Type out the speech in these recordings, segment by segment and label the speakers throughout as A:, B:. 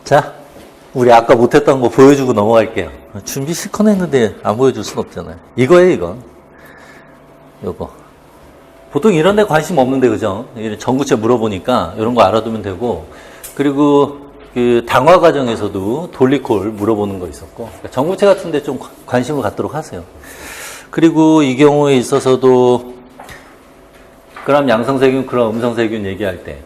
A: 자, 우리 아까 못했던 거 보여주고 넘어갈게요. 준비 실컷 했는데 안 보여줄 순 없잖아요. 이거예요, 이거. 요거. 보통 이런 데 관심 없는데, 그죠? 전구체 물어보니까 이런 거 알아두면 되고, 그리고 그 당화 과정에서도 돌리콜 물어보는 거 있었고, 그러니까 전구체 같은 데 좀 관심을 갖도록 하세요. 그리고 이 경우에 있어서도 그럼 양성세균, 그럼 음성세균 얘기할 때,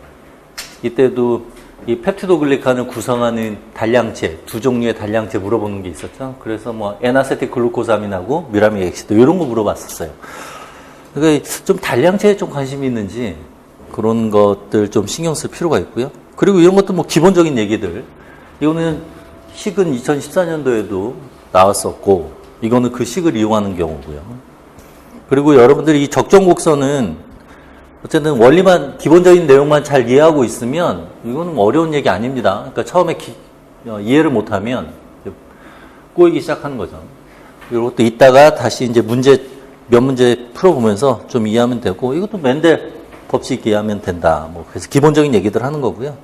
A: 이때도 이 펩티도글리칸을 구성하는 단량체, 두 종류의 단량체 물어보는 게 있었죠. 그래서 뭐 에나세틱 글루코사민하고 뮤라믹 엑시드 이런 거 물어봤었어요. 그러니까 좀 단량체에 좀 관심이 있는지 그런 것들 좀 신경 쓸 필요가 있고요. 그리고 이런 것도 뭐 기본적인 얘기들. 이거는 식은 2014년도에도 나왔었고, 이거는 그 식을 이용하는 경우고요. 그리고 여러분들이 이 적정곡선은 어쨌든 원리만, 기본적인 내용만 잘 이해하고 있으면 이거는 뭐 어려운 얘기 아닙니다. 그러니까 처음에 이해를 못하면 꼬이기 시작하는 거죠. 이것도 이따가 다시 이제 몇 문제 풀어보면서 좀 이해하면 되고, 이것도 맨델 법칙 이해하면 된다. 뭐 그래서 기본적인 얘기들 하는 거고요.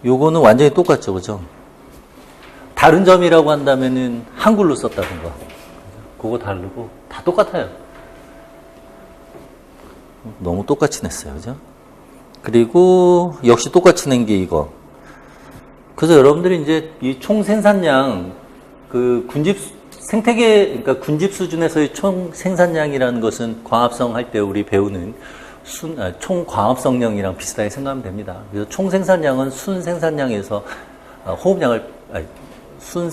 A: 요거는 완전히 똑같죠, 그죠? 다른 점이라고 한다면은 한글로 썼다든가, 그거 다르고 다 똑같아요. 너무 똑같이 냈어요, 그죠? 그리고 역시 똑같이 낸 게 이거. 그래서 여러분들이 이제 이 총 생산량, 그 그러니까 군집 수준에서의 총 생산량이라는 것은 광합성 할 때 우리 배우는 총 광합성량이랑 비슷하게 생각하면 됩니다. 그래서 총 생산량은 순 생산량에서 순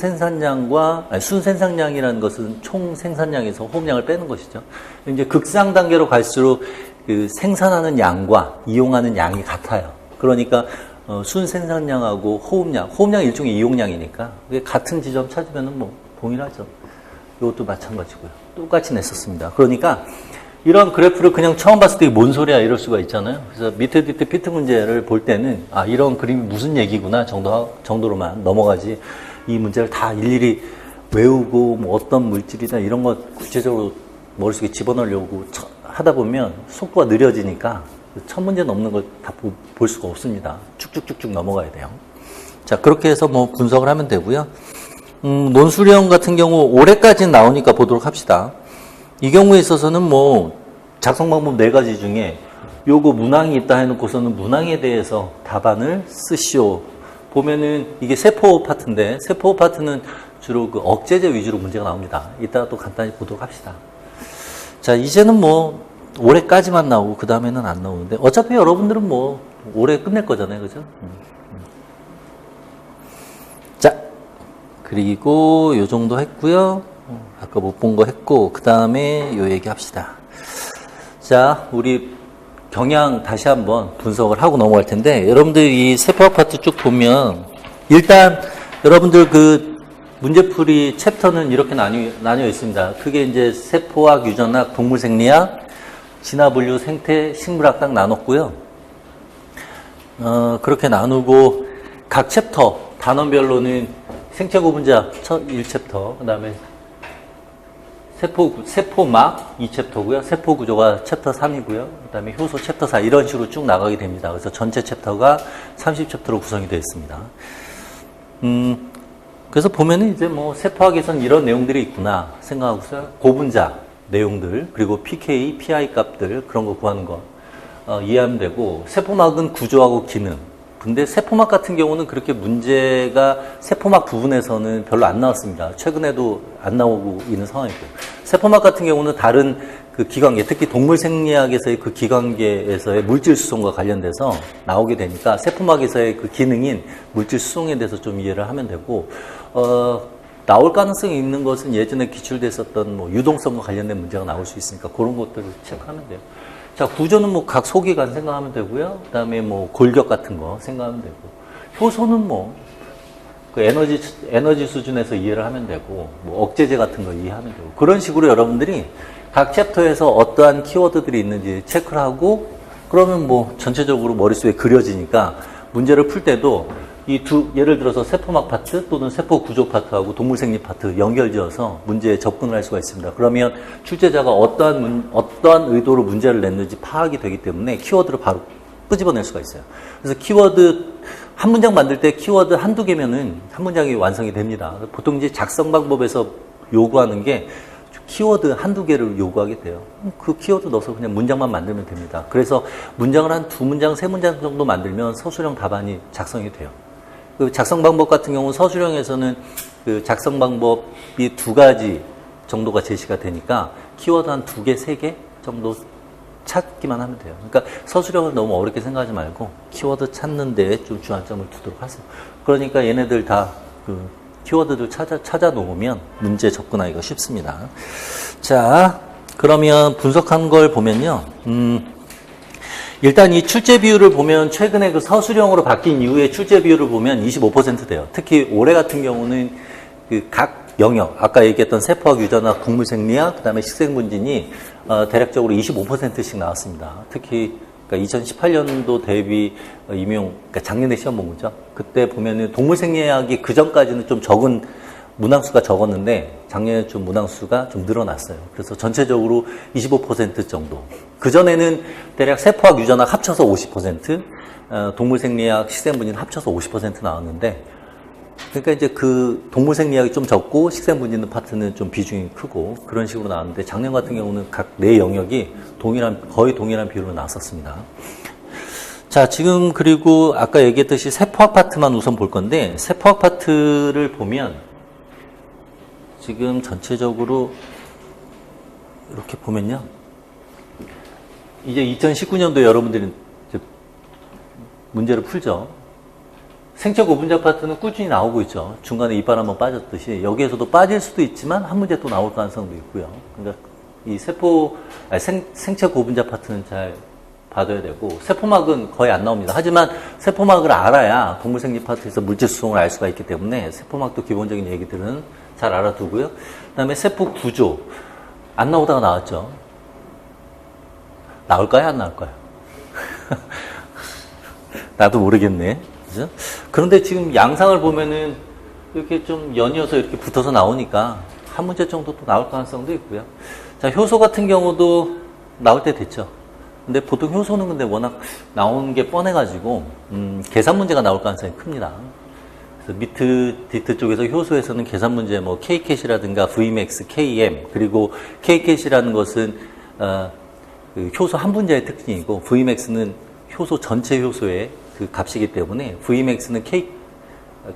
A: 생산량이라는 것은 총 생산량에서 호흡량을 빼는 것이죠. 이제 극상 단계로 갈수록 그 생산하는 양과 이용하는 양이 같아요. 그러니까 순 생산량하고 호흡량 일종의 이용량이니까 같은 지점 찾으면은 뭐 동일하죠. 이것도 마찬가지고요. 똑같이 냈었습니다. 그러니까 이런 그래프를 그냥 처음 봤을 때 뭔 소리야 이럴 수가 있잖아요. 그래서 밑에 피트 문제를 볼 때는 이런 그림이 무슨 얘기구나 정도로만 넘어가지, 이 문제를 다 일일이 외우고 뭐 어떤 물질이나 이런 거 구체적으로 머릿속에 집어넣으려고 하다 보면 속도가 느려지니까 첫 문제 넘는 걸 다 볼 수가 없습니다. 쭉쭉쭉쭉 넘어가야 돼요. 자, 그렇게 해서 뭐 분석을 하면 되고요. 논술형 같은 경우 올해까지는 나오니까 보도록 합시다. 이 경우에 있어서는 뭐 작성 방법 4가지 중에 요거 문항이 있다 해놓고서는 문항에 대해서 답안을 쓰시오. 보면은 이게 세포 파트인데, 세포 파트는 주로 그 억제제 위주로 문제가 나옵니다. 이따가 또 간단히 보도록 합시다. 자, 이제는 뭐 올해까지만 나오고 그 다음에는 안 나오는데, 어차피 여러분들은 뭐 올해 끝낼 거잖아요, 그죠? 자, 그리고 요 정도 했고요. 아까 못 본 거 했고, 그 다음에 요 얘기 합시다. 자, 우리 경향 다시 한번 분석을 하고 넘어갈 텐데, 여러분들 이 세포학 파트 쭉 보면 일단 여러분들 그 문제풀이 챕터는 이렇게 나뉘어 있습니다. 크게 이제 세포학, 유전학, 동물생리학, 진화분류, 생태, 식물학 딱 나눴고요. 그렇게 나누고 각 챕터 단원별로는 생체고분자 1챕터, 그 다음에 세포막 2챕터고요. 세포구조가 챕터 3이고요. 그 다음에 효소 챕터 4 이런 식으로 쭉 나가게 됩니다. 그래서 전체 챕터가 30챕터로 구성이 되어 있습니다. 그래서 보면은 이제 뭐 세포학에서는 이런 내용들이 있구나 생각하고서 고분자 내용들, 그리고 pK, pI 값들 그런 거 구하는 거 이해하면 되고, 세포막은 구조하고 기능. 근데 세포막 같은 경우는 그렇게 문제가 세포막 부분에서는 별로 안 나왔습니다. 최근에도 안 나오고 있는 상황이고, 세포막 같은 경우는 다른 그 기관계, 특히 동물생리학에서의 그 기관계에서의 물질 수송과 관련돼서 나오게 되니까 세포막에서의 그 기능인 물질 수송에 대해서 좀 이해를 하면 되고, 나올 가능성이 있는 것은 예전에 기출됐었던 뭐 유동성과 관련된 문제가 나올 수 있으니까 그런 것들을 체크하면 돼요. 자, 구조는 뭐 각 소기관 생각하면 되고요. 그 다음에 뭐 골격 같은 거 생각하면 되고, 효소는 뭐 그 에너지 수준에서 이해를 하면 되고, 뭐 억제제 같은 거 이해하면 되고, 그런 식으로 여러분들이 각 챕터에서 어떠한 키워드들이 있는지 체크를 하고, 그러면 뭐 전체적으로 머릿속에 그려지니까 문제를 풀 때도 예를 들어서 세포막 파트 또는 세포 구조 파트하고 동물생리 파트 연결지어서 문제에 접근을 할 수가 있습니다. 그러면 출제자가 어떠한 의도로 문제를 냈는지 파악이 되기 때문에 키워드를 바로 끄집어낼 수가 있어요. 그래서 키워드 한 문장 만들 때 키워드 한두 개면은 한 문장이 완성이 됩니다. 보통 이제 작성 방법에서 요구하는 게 키워드 한두 개를 요구하게 돼요. 그 키워드 넣어서 그냥 문장만 만들면 됩니다. 그래서 문장을 한 두 문장, 세 문장 정도 만들면 서술형 답안이 작성이 돼요. 그 작성 방법 같은 경우 서술형에서는 그 작성 방법이 두 가지 정도가 제시가 되니까 키워드 한 두 개, 세 개 정도 찾기만 하면 돼요. 그러니까 서술형을 너무 어렵게 생각하지 말고 키워드 찾는 데 좀 주안점을 두도록 하세요. 그러니까 얘네들 다 그 키워드를 찾아 놓으면 문제 접근하기가 쉽습니다. 자, 그러면 분석한 걸 보면요. 일단 이 출제 비율을 보면 최근에 그 서술형으로 바뀐 이후에 출제 비율을 보면 25% 돼요. 특히 올해 같은 경우는 그 각 영역, 아까 얘기했던 세포학 유전학, 동물생리학, 그 다음에 식생분진이 대략적으로 25%씩 나왔습니다. 특히 그러니까 2018년도 대비 임용, 그러니까 작년에 시험 본 거죠. 그때 보면은 동물생리학이 그 전까지는 좀 적은 문항수가 적었는데 작년에 좀 문항수가 좀 늘어났어요. 그래서 전체적으로 25% 정도. 그 전에는 대략 세포학 유전학 합쳐서 50%, 동물생리학, 식생분진 합쳐서 50% 나왔는데. 그러니까 이제 그 동물생리학이 좀 적고 식생분진 파트는 좀 비중이 크고 그런 식으로 나왔는데 작년 같은 경우는 각 네 영역이 거의 동일한 비율로 나왔었습니다. 자, 지금 그리고 아까 얘기했듯이 세포학 파트만 우선 볼 건데 세포학 파트를 보면 지금 전체적으로 이렇게 보면요. 이제 2019년도에 여러분들이 문제를 풀죠. 생체 고분자 파트는 꾸준히 나오고 있죠. 중간에 이빨 한번 빠졌듯이 여기에서도 빠질 수도 있지만 한 문제 또 나올 가능성도 있고요. 그러니까 이 생체 고분자 파트는 잘 봐둬야 되고 세포막은 거의 안 나옵니다. 하지만 세포막을 알아야 동물생리 파트에서 물질 수송을 알 수가 있기 때문에 세포막도 기본적인 얘기들은 잘 알아두고요. 그다음에 세포 구조 안 나오다가 나왔죠. 나올까요? 안 나올까요? 나도 모르겠네. 그죠? 그런데 지금 양상을 보면은 이렇게 좀 연이어서 이렇게 붙어서 나오니까 한 문제 정도 또 나올 가능성도 있고요. 자, 효소 같은 경우도 나올 때 됐죠. 근데 보통 효소는 근데 워낙 나오는 게 뻔해가지고, 계산 문제가 나올 가능성이 큽니다. 그래서 디트 쪽에서 효소에서는 계산 문제, 뭐, K캣이라든가 Vmax, KM, 그리고 K캣이라는 것은, 그 효소 한 분자의 특징이고, Vmax는 효소 전체 효소의 그 값이기 때문에 Vmax는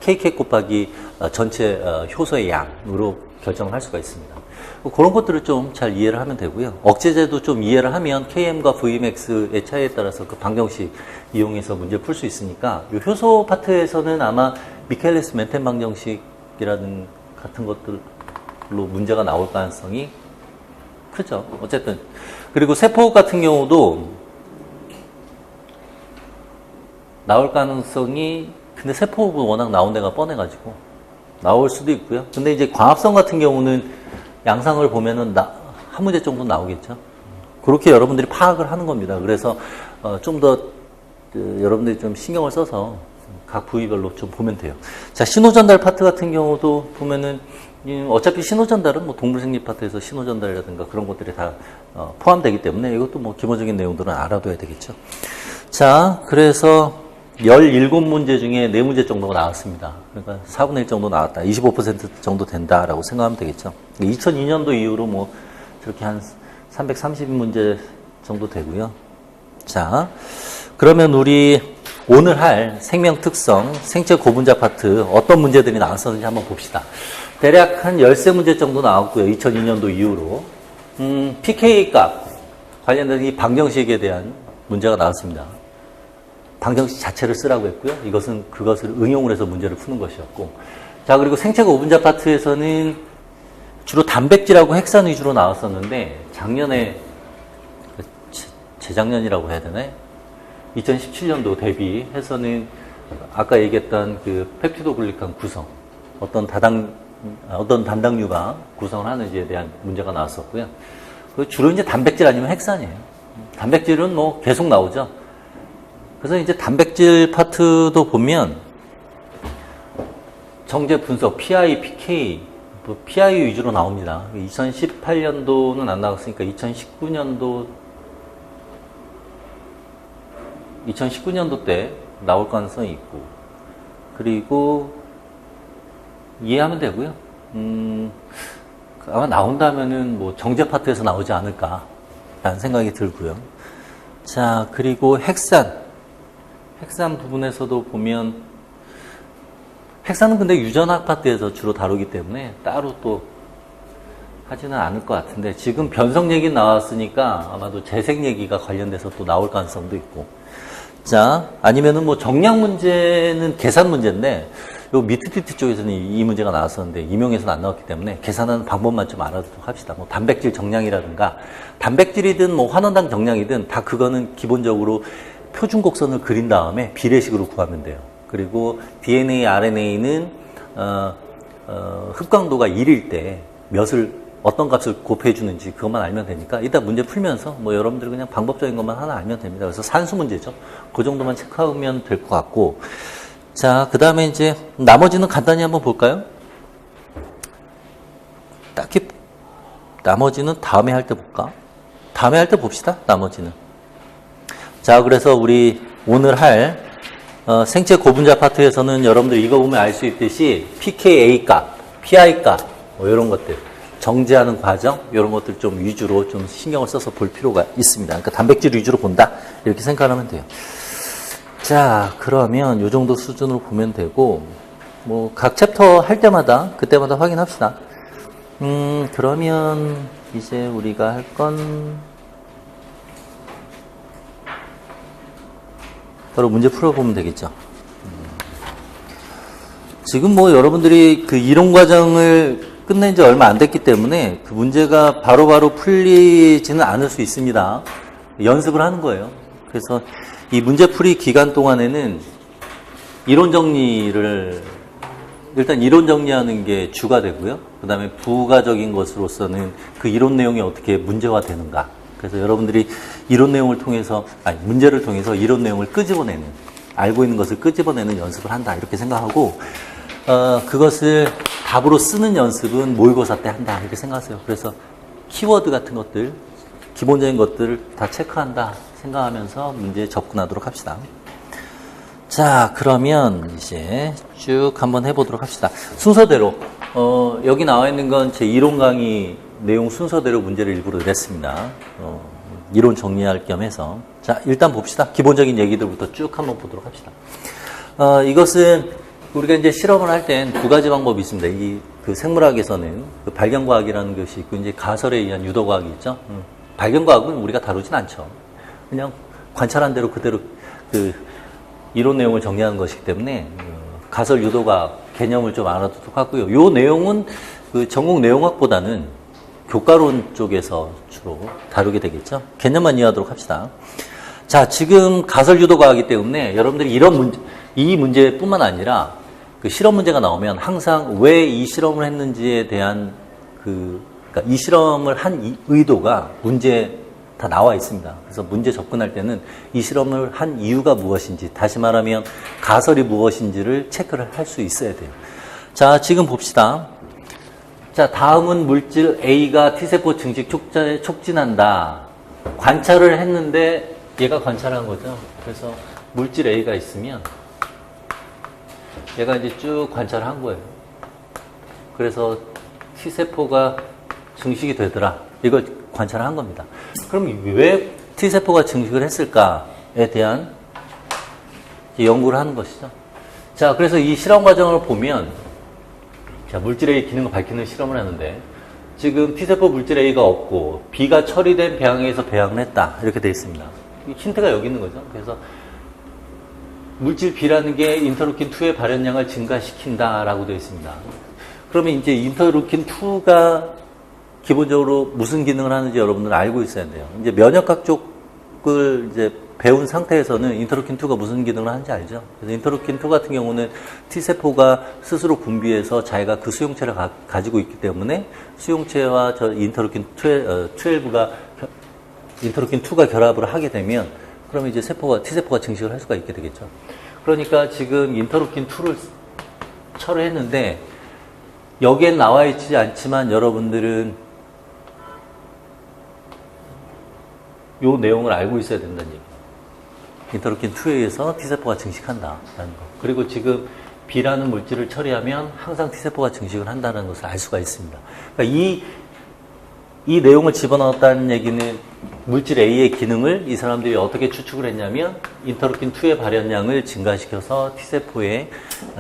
A: K캣 곱하기 전체 효소의 양으로 결정을 할 수가 있습니다. 그런 것들을 좀 잘 이해를 하면 되고요. 억제제도 좀 이해를 하면 KM과 Vmax의 차이에 따라서 그 방정식 이용해서 문제를 풀 수 있으니까 이 효소 파트에서는 아마 미켈레스 멘텐 방정식이라는 같은 것들로 문제가 나올 가능성이 크죠. 어쨌든 그리고 세포 같은 경우도 나올 가능성이 근데 세포는 워낙 나온 데가 뻔해가지고 나올 수도 있고요. 근데 이제 광합성 같은 경우는 양상을 보면은 한 문제 정도 나오겠죠. 그렇게 여러분들이 파악을 하는 겁니다. 그래서 좀 더 여러분들이 좀 신경을 써서 각 부위별로 좀 보면 돼요. 자, 신호전달 파트 같은 경우도 보면은 어차피 신호전달은 뭐 동물생리 파트에서 신호전달이라든가 그런 것들이 다 포함되기 때문에 이것도 뭐 기본적인 내용들은 알아둬야 되겠죠. 자, 그래서 17문제 중에 4문제 정도가 나왔습니다. 그러니까 4분의 1 정도 나왔다. 25% 정도 된다라고 생각하면 되겠죠. 2002년도 이후로 뭐 저렇게 한 332문제 정도 되고요. 자, 그러면 우리 오늘 할 생명 특성, 생체 고분자 파트 어떤 문제들이 나왔었는지 한번 봅시다. 대략 한 13문제 정도 나왔고요. 2002년도 이후로. pK 값 관련된 이 방정식에 대한 문제가 나왔습니다. 방정식 자체를 쓰라고 했고요. 이것은 그것을 응용을 해서 문제를 푸는 것이었고. 자, 그리고 생체 고분자 파트에서는 주로 단백질하고 핵산 위주로 나왔었는데 작년에 재작년이라고 해야 되나요? 2017년도 대비해서는 아까 얘기했던 그 펩티도글리칸 구성, 어떤 단당류가 구성을 하는지에 대한 문제가 나왔었고요. 주로 이제 단백질 아니면 핵산이에요. 단백질은 뭐 계속 나오죠. 그래서 이제 단백질 파트도 보면 정제 분석, PI, PK, 또 PI 위주로 나옵니다. 2018년도는 안 나왔으니까 2019년도 때 나올 가능성이 있고, 그리고 이해하면 되고요. 아마 나온다면은 뭐 정제 파트에서 나오지 않을까 라는 생각이 들고요. 자, 그리고 핵산 부분에서도 보면 핵산은 근데 유전학 파트에서 주로 다루기 때문에 따로 또 하지는 않을 것 같은데, 지금 변성 얘기 나왔으니까 아마도 재생 얘기가 관련돼서 또 나올 가능성도 있고. 자, 아니면은 뭐 정량 문제는 계산 문제인데, 요 미트티트 쪽에서는 이 문제가 나왔었는데 임용에서는 안 나왔기 때문에 계산하는 방법만 좀 알아두도록 합시다. 뭐 단백질 정량이라든가, 단백질이든 뭐 환원당 정량이든 다 그거는 기본적으로 표준 곡선을 그린 다음에 비례식으로 구하면 돼요. 그리고 DNA, RNA는 흡광도가 1일 때 어떤 값을 곱해 주는지 그것만 알면 되니까 이따 문제 풀면서 뭐 여러분들 그냥 방법적인 것만 하나 알면 됩니다. 그래서 산수 문제죠. 그 정도만 체크하면 될 것 같고. 자, 그 다음에 이제 나머지는 간단히 한번 볼까요? 딱히 나머지는 다음에 할 때 볼까? 다음에 할 때 봅시다. 나머지는. 자, 그래서 우리 오늘 할 생체 고분자 파트에서는 여러분들 이거 보면 알 수 있듯이 pKa 값, pI 값, 뭐 이런 것들, 정제하는 과정, 이런 것들 좀 위주로 좀 신경을 써서 볼 필요가 있습니다. 그러니까 단백질 위주로 본다, 이렇게 생각하면 돼요. 자, 그러면 이 정도 수준으로 보면 되고, 뭐 각 챕터 할 때마다 그때마다 확인합시다. 그러면 이제 우리가 할 건 바로 문제 풀어보면 되겠죠. 지금 뭐 여러분들이 그 이론 과정을 끝낸 지 얼마 안 됐기 때문에 그 문제가 바로바로 풀리지는 않을 수 있습니다. 연습을 하는 거예요. 그래서 이 문제풀이 기간 동안에는 이론 정리를, 일단 이론 정리하는 게 주가 되고요. 그 다음에 부가적인 것으로서는 그 이론 내용이 어떻게 문제화되는가. 그래서 여러분들이 이론 내용을 통해서, 문제를 통해서 이론 내용을 끄집어내는, 알고 있는 것을 끄집어내는 연습을 한다, 이렇게 생각하고, 그것을 답으로 쓰는 연습은 모의고사 때 한다, 이렇게 생각하세요. 그래서 키워드 같은 것들, 기본적인 것들을 다 체크한다 생각하면서 문제에 접근하도록 합시다. 자, 그러면 이제 쭉 한번 해보도록 합시다. 순서대로, 여기 나와 있는 건 제 이론 강의 내용 순서대로 문제를 일부러 냈습니다. 이론 정리할 겸 해서. 자, 일단 봅시다. 기본적인 얘기들부터 쭉 한번 보도록 합시다. 이것은 우리가 이제 실험을 할 땐 두 가지 방법이 있습니다. 그 생물학에서는 그 발견과학이라는 것이 있고, 이제 가설에 의한 유도과학이 있죠. 발견과학은 우리가 다루진 않죠. 그냥 관찰한 대로 그대로 그 이론 내용을 정리하는 것이기 때문에 가설 유도과학 개념을 좀 알아두도록 하고요. 요 내용은 그 전공 내용학보다는 교과론 쪽에서 주로 다루게 되겠죠. 개념만 이해하도록 합시다. 자, 지금 가설 유도과학이기 때문에 여러분들이 이 문제뿐만 아니라 그 실험 문제가 나오면 항상 왜 이 실험을 했는지에 대한 그러니까 이 실험을 한 의도가 문제에 다 나와 있습니다. 그래서 문제 접근할 때는 이 실험을 한 이유가 무엇인지, 다시 말하면 가설이 무엇인지를 체크를 할 수 있어야 돼요. 자, 지금 봅시다. 자, 다음은 물질 A가 T세포 증식 촉진한다. 관찰을 했는데 얘가 관찰한 거죠. 그래서 물질 A가 있으면 얘가 이제 쭉 관찰을 한 거예요. 그래서 T세포가 증식이 되더라. 이걸 관찰을 한 겁니다. 그럼 왜 T세포가 증식을 했을까에 대한 연구를 하는 것이죠. 자, 그래서 이 실험 과정을 보면, 자, 물질 A 기능을 밝히는 실험을 하는데, 지금 T세포 물질 A가 없고, B가 처리된 배양에서 배양을 했다. 이렇게 되어 있습니다. 힌트가 여기 있는 거죠. 그래서 물질 B라는 게 인터루킨2의 발현량을 증가시킨다라고 되어 있습니다. 그러면 이제 인터루킨2가 기본적으로 무슨 기능을 하는지 여러분들 알고 있어야 돼요. 이제 면역학 쪽을 이제 배운 상태에서는 인터루킨2가 무슨 기능을 하는지 알죠. 그래서 인터루킨2 같은 경우는 T세포가 스스로 분비해서 자기가 그 수용체를 가지고 있기 때문에 수용체와 저 인터루킨12가 인터루킨2가 결합을 하게 되면 그러면 이제 T세포가 증식을 할 수가 있게 되겠죠. 그러니까 지금 인터루킨2를 처리했는데 여기엔 나와 있지 않지만 여러분들은 요 내용을 알고 있어야 된다는 얘기예요. 인터루킨2에 의해서 T세포가 증식한다라는 거. 그리고 지금 B라는 물질을 처리하면 항상 T세포가 증식을 한다는 것을 알 수가 있습니다. 그러니까 이 내용을 집어넣었다는 얘기는 물질 A의 기능을 이 사람들이 어떻게 추측을 했냐면 인터루킨2의 발현량을 증가시켜서 T세포의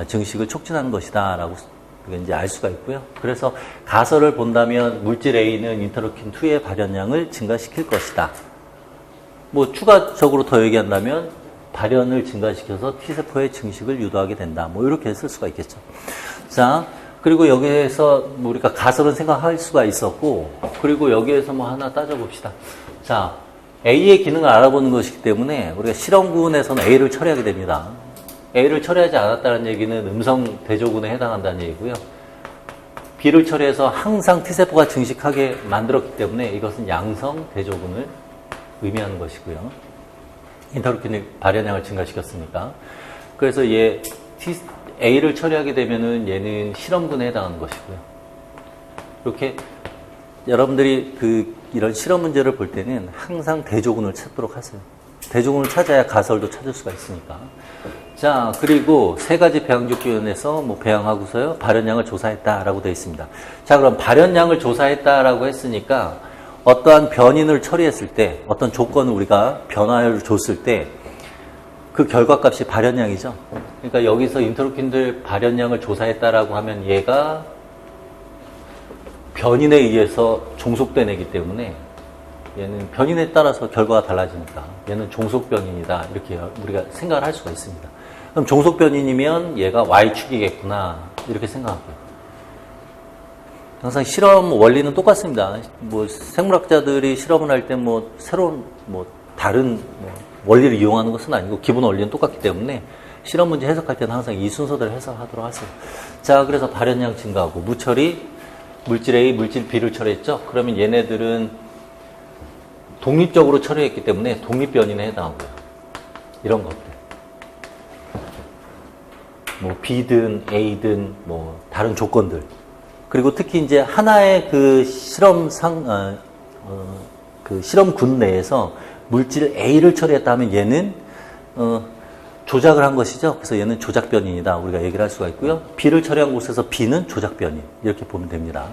A: 증식을 촉진하는 것이다 라고 이제 알 수가 있고요. 그래서 가설을 본다면 물질 A는 인터루킨2의 발현량을 증가시킬 것이다. 뭐 추가적으로 더 얘기한다면 발현을 증가시켜서 T세포의 증식을 유도하게 된다. 뭐 이렇게 쓸 수가 있겠죠. 자, 그리고 여기에서 뭐 우리가 가설은 생각할 수가 있었고, 그리고 여기에서 뭐 하나 따져봅시다. 자, A의 기능을 알아보는 것이기 때문에 우리가 실험군에서는 A를 처리하게 됩니다. A를 처리하지 않았다는 얘기는 음성 대조군에 해당한다는 얘기고요. B를 처리해서 항상 T세포가 증식하게 만들었기 때문에 이것은 양성 대조군을 의미하는 것이고요. 인터루킨 발현량을 증가시켰으니까. 그래서 A를 처리하게 되면은 얘는 실험군에 해당하는 것이고요. 이렇게 여러분들이 이런 실험 문제를 볼 때는 항상 대조군을 찾도록 하세요. 대조군을 찾아야 가설도 찾을 수가 있으니까. 자, 그리고 세 가지 배양조건에서 뭐 배양하고서요, 발현량을 조사했다라고 되어 있습니다. 자, 그럼 발현량을 조사했다라고 했으니까 어떠한 변인을 처리했을 때, 어떤 조건을 우리가 변화를 줬을 때 그 결과값이 발현량이죠. 그러니까 여기서 인터루킨들 발현량을 조사했다라고 하면 얘가 변인에 의해서 종속된 애기 때문에 얘는 변인에 따라서 결과가 달라지니까 얘는 종속 변인이다. 이렇게 우리가 생각을 할 수가 있습니다. 그럼 종속 변인이면 얘가 Y축이겠구나. 이렇게 생각하고요. 항상 실험 원리는 똑같습니다. 뭐 생물학자들이 실험을 할 때 뭐 새로운 뭐 다른 원리를 이용하는 것은 아니고 기본 원리는 똑같기 때문에 실험 문제 해석할 때는 항상 이 순서대로 해석하도록 하세요. 자, 그래서 발현량 증가하고 무처리 물질 A, 물질 B를 처리했죠. 그러면 얘네들은 독립적으로 처리했기 때문에 독립변인에 해당하고요. 이런 것들. 뭐 B든 A든 뭐 다른 조건들. 그리고 특히 이제 하나의 그 실험군 내에서 물질 A를 처리했다 하면 얘는 조작을 한 것이죠. 그래서 얘는 조작변인이다. 우리가 얘기를 할 수가 있고요. B를 처리한 곳에서 B는 조작변인. 이렇게 보면 됩니다.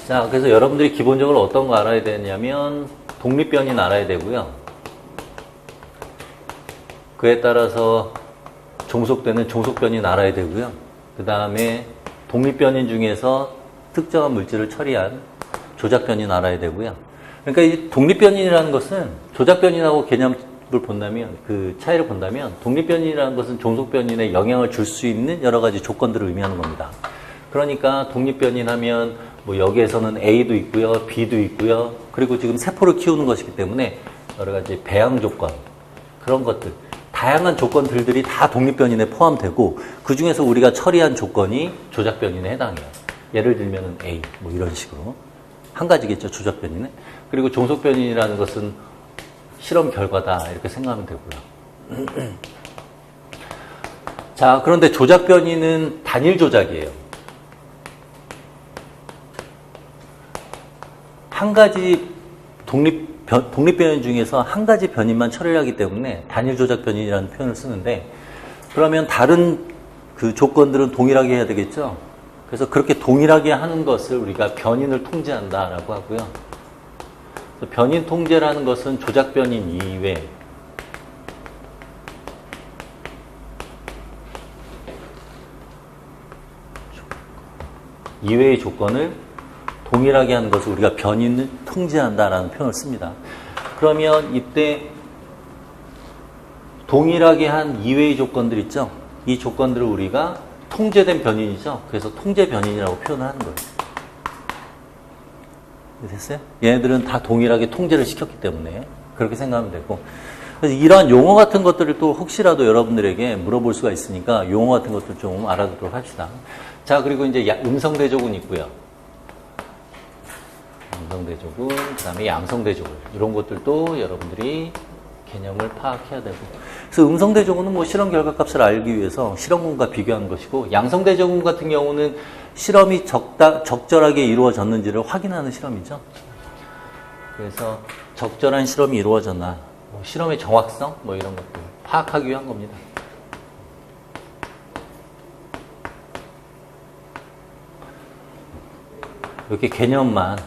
A: 자, 그래서 여러분들이 기본적으로 어떤 거 알아야 되냐면 독립변인 알아야 되고요. 그에 따라서 종속되는 종속변인 알아야 되고요. 그 다음에 독립변인 중에서 특정한 물질을 처리한 조작변인 알아야 되고요. 그러니까 이 독립변인이라는 것은 조작변인하고 개념을 본다면, 그 차이를 본다면 독립변인이라는 것은 종속변인에 영향을 줄 수 있는 여러 가지 조건들을 의미하는 겁니다. 그러니까 독립변인 하면 뭐 여기에서는 A도 있고요, B도 있고요. 그리고 지금 세포를 키우는 것이기 때문에 여러 가지 배양 조건, 그런 것들, 다양한 조건들이 다 독립변인에 포함되고 그 중에서 우리가 처리한 조건이 조작변인에 해당해요. 예를 들면 A, 뭐 이런 식으로. 한 가지겠죠, 조작변인은. 그리고 종속변인이라는 것은 실험 결과다, 이렇게 생각하면 되고요. 자, 그런데 조작변인은 단일 조작이에요. 한 가지 독립변인 중에서 한 가지 변인만 처리를 하기 때문에 단일 조작변인이라는 표현을 쓰는데, 그러면 다른 그 조건들은 동일하게 해야 되겠죠? 그래서 그렇게 동일하게 하는 것을 우리가 변인을 통제한다라고 하고요. 변인 통제라는 것은 조작변인 이외의 조건을 동일하게 하는 것을 우리가 변인을 통제한다라는 표현을 씁니다. 그러면 이때 동일하게 한 이외의 조건들 있죠? 이 조건들을 우리가 통제된 변인이죠? 그래서 통제 변인이라고 표현을 하는 거예요. 됐어요? 얘네들은 다 동일하게 통제를 시켰기 때문에 그렇게 생각하면 되고, 그래서 이러한 용어 같은 것들을 또 혹시라도 여러분들에게 물어볼 수가 있으니까 용어 같은 것들 좀 알아두도록 합시다. 자, 그리고 이제 음성대조군 있고요. 음성대조군, 그 다음에 양성대조군, 이런 것들도 여러분들이 개념을 파악해야 되고, 그래서 음성대조군은 뭐 실험 결과값을 알기 위해서 실험군과 비교하는 것이고, 양성대조군 같은 경우는 실험이 적절하게 이루어졌는지를 확인하는 실험이죠. 그래서 적절한 실험이 이루어졌나, 뭐 실험의 정확성, 뭐 이런 것들 파악하기 위한 겁니다. 이렇게 개념만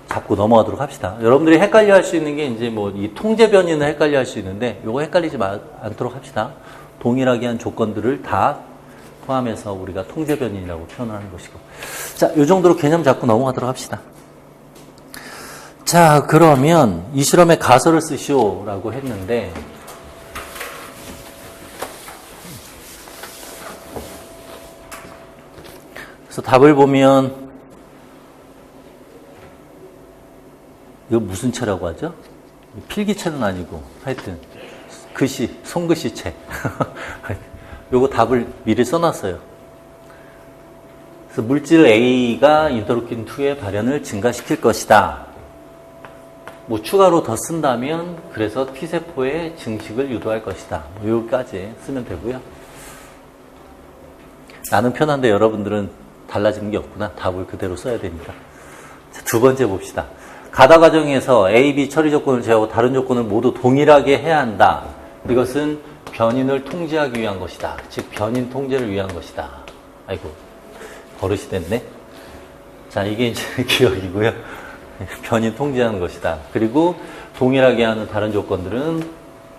A: 잡고 넘어가도록 합시다. 여러분들이 헷갈려 할 수 있는 게 이제 뭐 이 통제 변이는 헷갈려 할 수 있는데 요거 헷갈리지 않도록 합시다. 동일하게 한 조건들을 다 포함해서 우리가 통제 변이라고 표현하는 것이고. 자, 요 정도로 개념 잡고 넘어가도록 합시다. 자, 그러면 이 실험에 가설을 쓰시오라고 했는데 그래서 답을 보면 이거 무슨 채라고 하죠? 필기체는 아니고 하여튼 글씨, 손글씨 채. 요거 답을 미리 써놨어요. 그래서 물질 A가 인터루킨 2의 발현을 증가시킬 것이다. 뭐 추가로 더 쓴다면 그래서 T세포의 증식을 유도할 것이다. 뭐 여기까지 쓰면 되고요. 나는 편한데 여러분들은 달라지는 게 없구나. 답을 그대로 써야 됩니다. 자, 두 번째 봅시다. 가다 과정에서 A, B 처리 조건을 제하고 다른 조건을 모두 동일하게 해야 한다. 이것은 변인을 통제하기 위한 것이다. 즉 변인 통제를 위한 것이다. 아이고 버릇이 됐네. 자, 이게 이제 기억이고요. 변인 통제하는 것이다. 그리고 동일하게 하는 다른 조건들은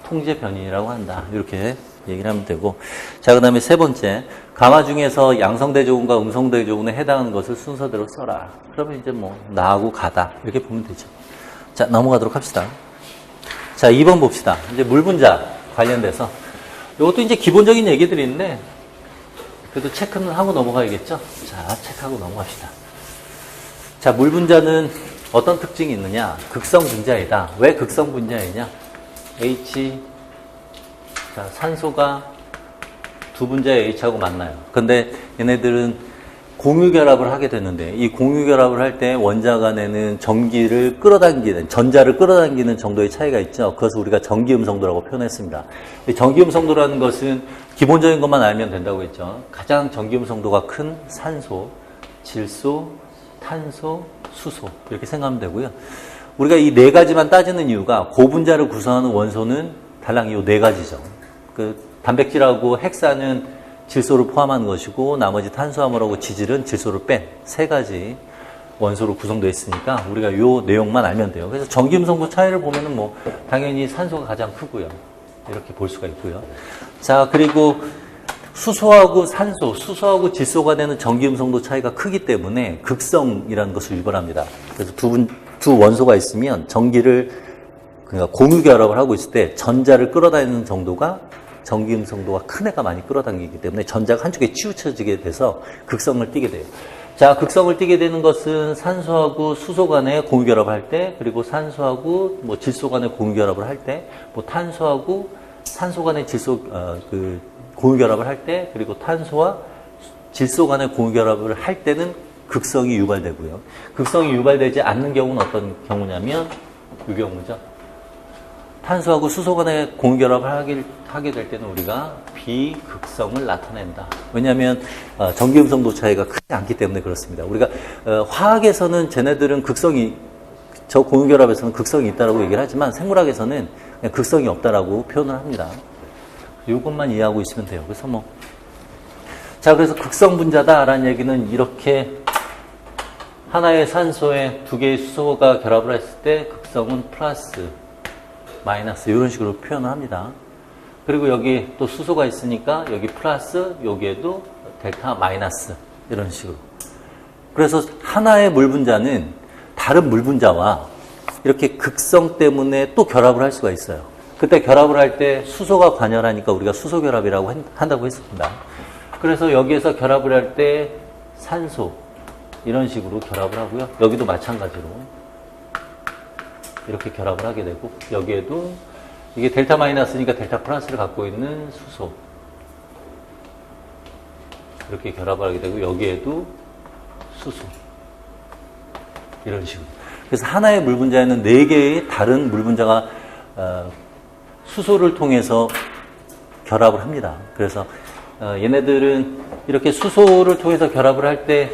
A: 통제 변인이라고 한다. 이렇게 얘기를 하면 되고. 자, 그 다음에 세 번째. 가마 중에서 양성대조군과 음성대조군에 해당하는 것을 순서대로 써라. 그러면 이제 뭐 나하고 가다. 이렇게 보면 되죠. 자, 넘어가도록 합시다. 자, 2번 봅시다. 이제 물분자 관련돼서. 이것도 이제 기본적인 얘기들인데 그래도 체크는 하고 넘어가야겠죠. 자, 체크하고 넘어갑시다. 자, 물분자는 어떤 특징이 있느냐? 극성분자이다. 왜 극성분자이냐? H, 자, 산소가 두 분자의 H하고 만나요. 근데 얘네들은 공유결합을 하게 되는데 이 공유결합을 할 때 원자 간에는 전기를 끌어당기는, 전자를 끌어당기는 정도의 차이가 있죠. 그것을 우리가 전기음성도라고 표현했습니다. 전기음성도라는 것은 기본적인 것만 알면 된다고 했죠. 가장 전기음성도가 큰 산소, 질소, 탄소, 수소 이렇게 생각하면 되고요. 우리가 이 네 가지만 따지는 이유가 고분자를 구성하는 원소는 달랑 이 네 가지죠. 그 단백질하고 핵산은 질소를 포함한 것이고 나머지 탄수화물하고 지질은 질소를 뺀 세 가지 원소로 구성되어 있으니까 우리가 이 내용만 알면 돼요. 그래서 전기음성도 차이를 보면은 뭐 당연히 산소가 가장 크고요. 이렇게 볼 수가 있고요. 자, 그리고 수소하고 산소, 수소하고 질소가 되는 전기음성도 차이가 크기 때문에 극성이라는 것을 유발합니다. 그래서 두 원소가 있으면 전기를 그러니까 공유결합을 하고 있을 때 전자를 끌어다니는 정도가 전기음성도가 큰 애가 많이 끌어당기기 때문에 전자가 한쪽에 치우쳐지게 돼서 극성을 띠게 돼요. 자, 극성을 띠게 되는 것은 산소하고 수소 간의 공유결합을 할 때, 그리고 산소하고 뭐 질소 간의 공유결합을 할 때, 뭐 탄소하고 산소 간의 공유결합을 할 때, 그리고 탄소와 질소 간의 공유결합을 할 때는 극성이 유발되고요. 극성이 유발되지 않는 경우는 어떤 경우냐면 이 경우죠. 탄소하고 수소 간의 공유결합을 하게 될 때는 우리가 비극성을 나타낸다. 왜냐하면 전기음성도 차이가 크지 않기 때문에 그렇습니다. 우리가 화학에서는 쟤네들은 저 공유결합에서는 극성이 있다고 얘기를 하지만 생물학에서는 그냥 극성이 없다라고 표현을 합니다. 이것만 이해하고 있으면 돼요. 그래서 그래서 극성 분자다라는 얘기는 이렇게 하나의 산소에 두 개의 수소가 결합을 했을 때 극성은 플러스, 마이너스 이런 식으로 표현을 합니다. 그리고 여기 또 수소가 있으니까 여기 플러스, 여기에도 델타 마이너스 이런 식으로. 그래서 하나의 물 분자는 다른 물 분자와 이렇게 극성 때문에 또 결합을 할 수가 있어요. 그때 결합을 할 때 수소가 관여하니까 우리가 수소 결합이라고 한다고 했습니다. 그래서 여기에서 결합을 할 때 산소 이런 식으로 결합을 하고요. 여기도 마찬가지로 이렇게 결합을 하게 되고 여기에도 이게 델타 마이너스니까 델타 플러스를 갖고 있는 수소 이렇게 결합을 하게 되고 여기에도 수소 이런 식으로. 그래서 하나의 물 분자에는 4개의 다른 물 분자가 수소를 통해서 결합을 합니다. 그래서 얘네들은 이렇게 수소를 통해서 결합을 할 때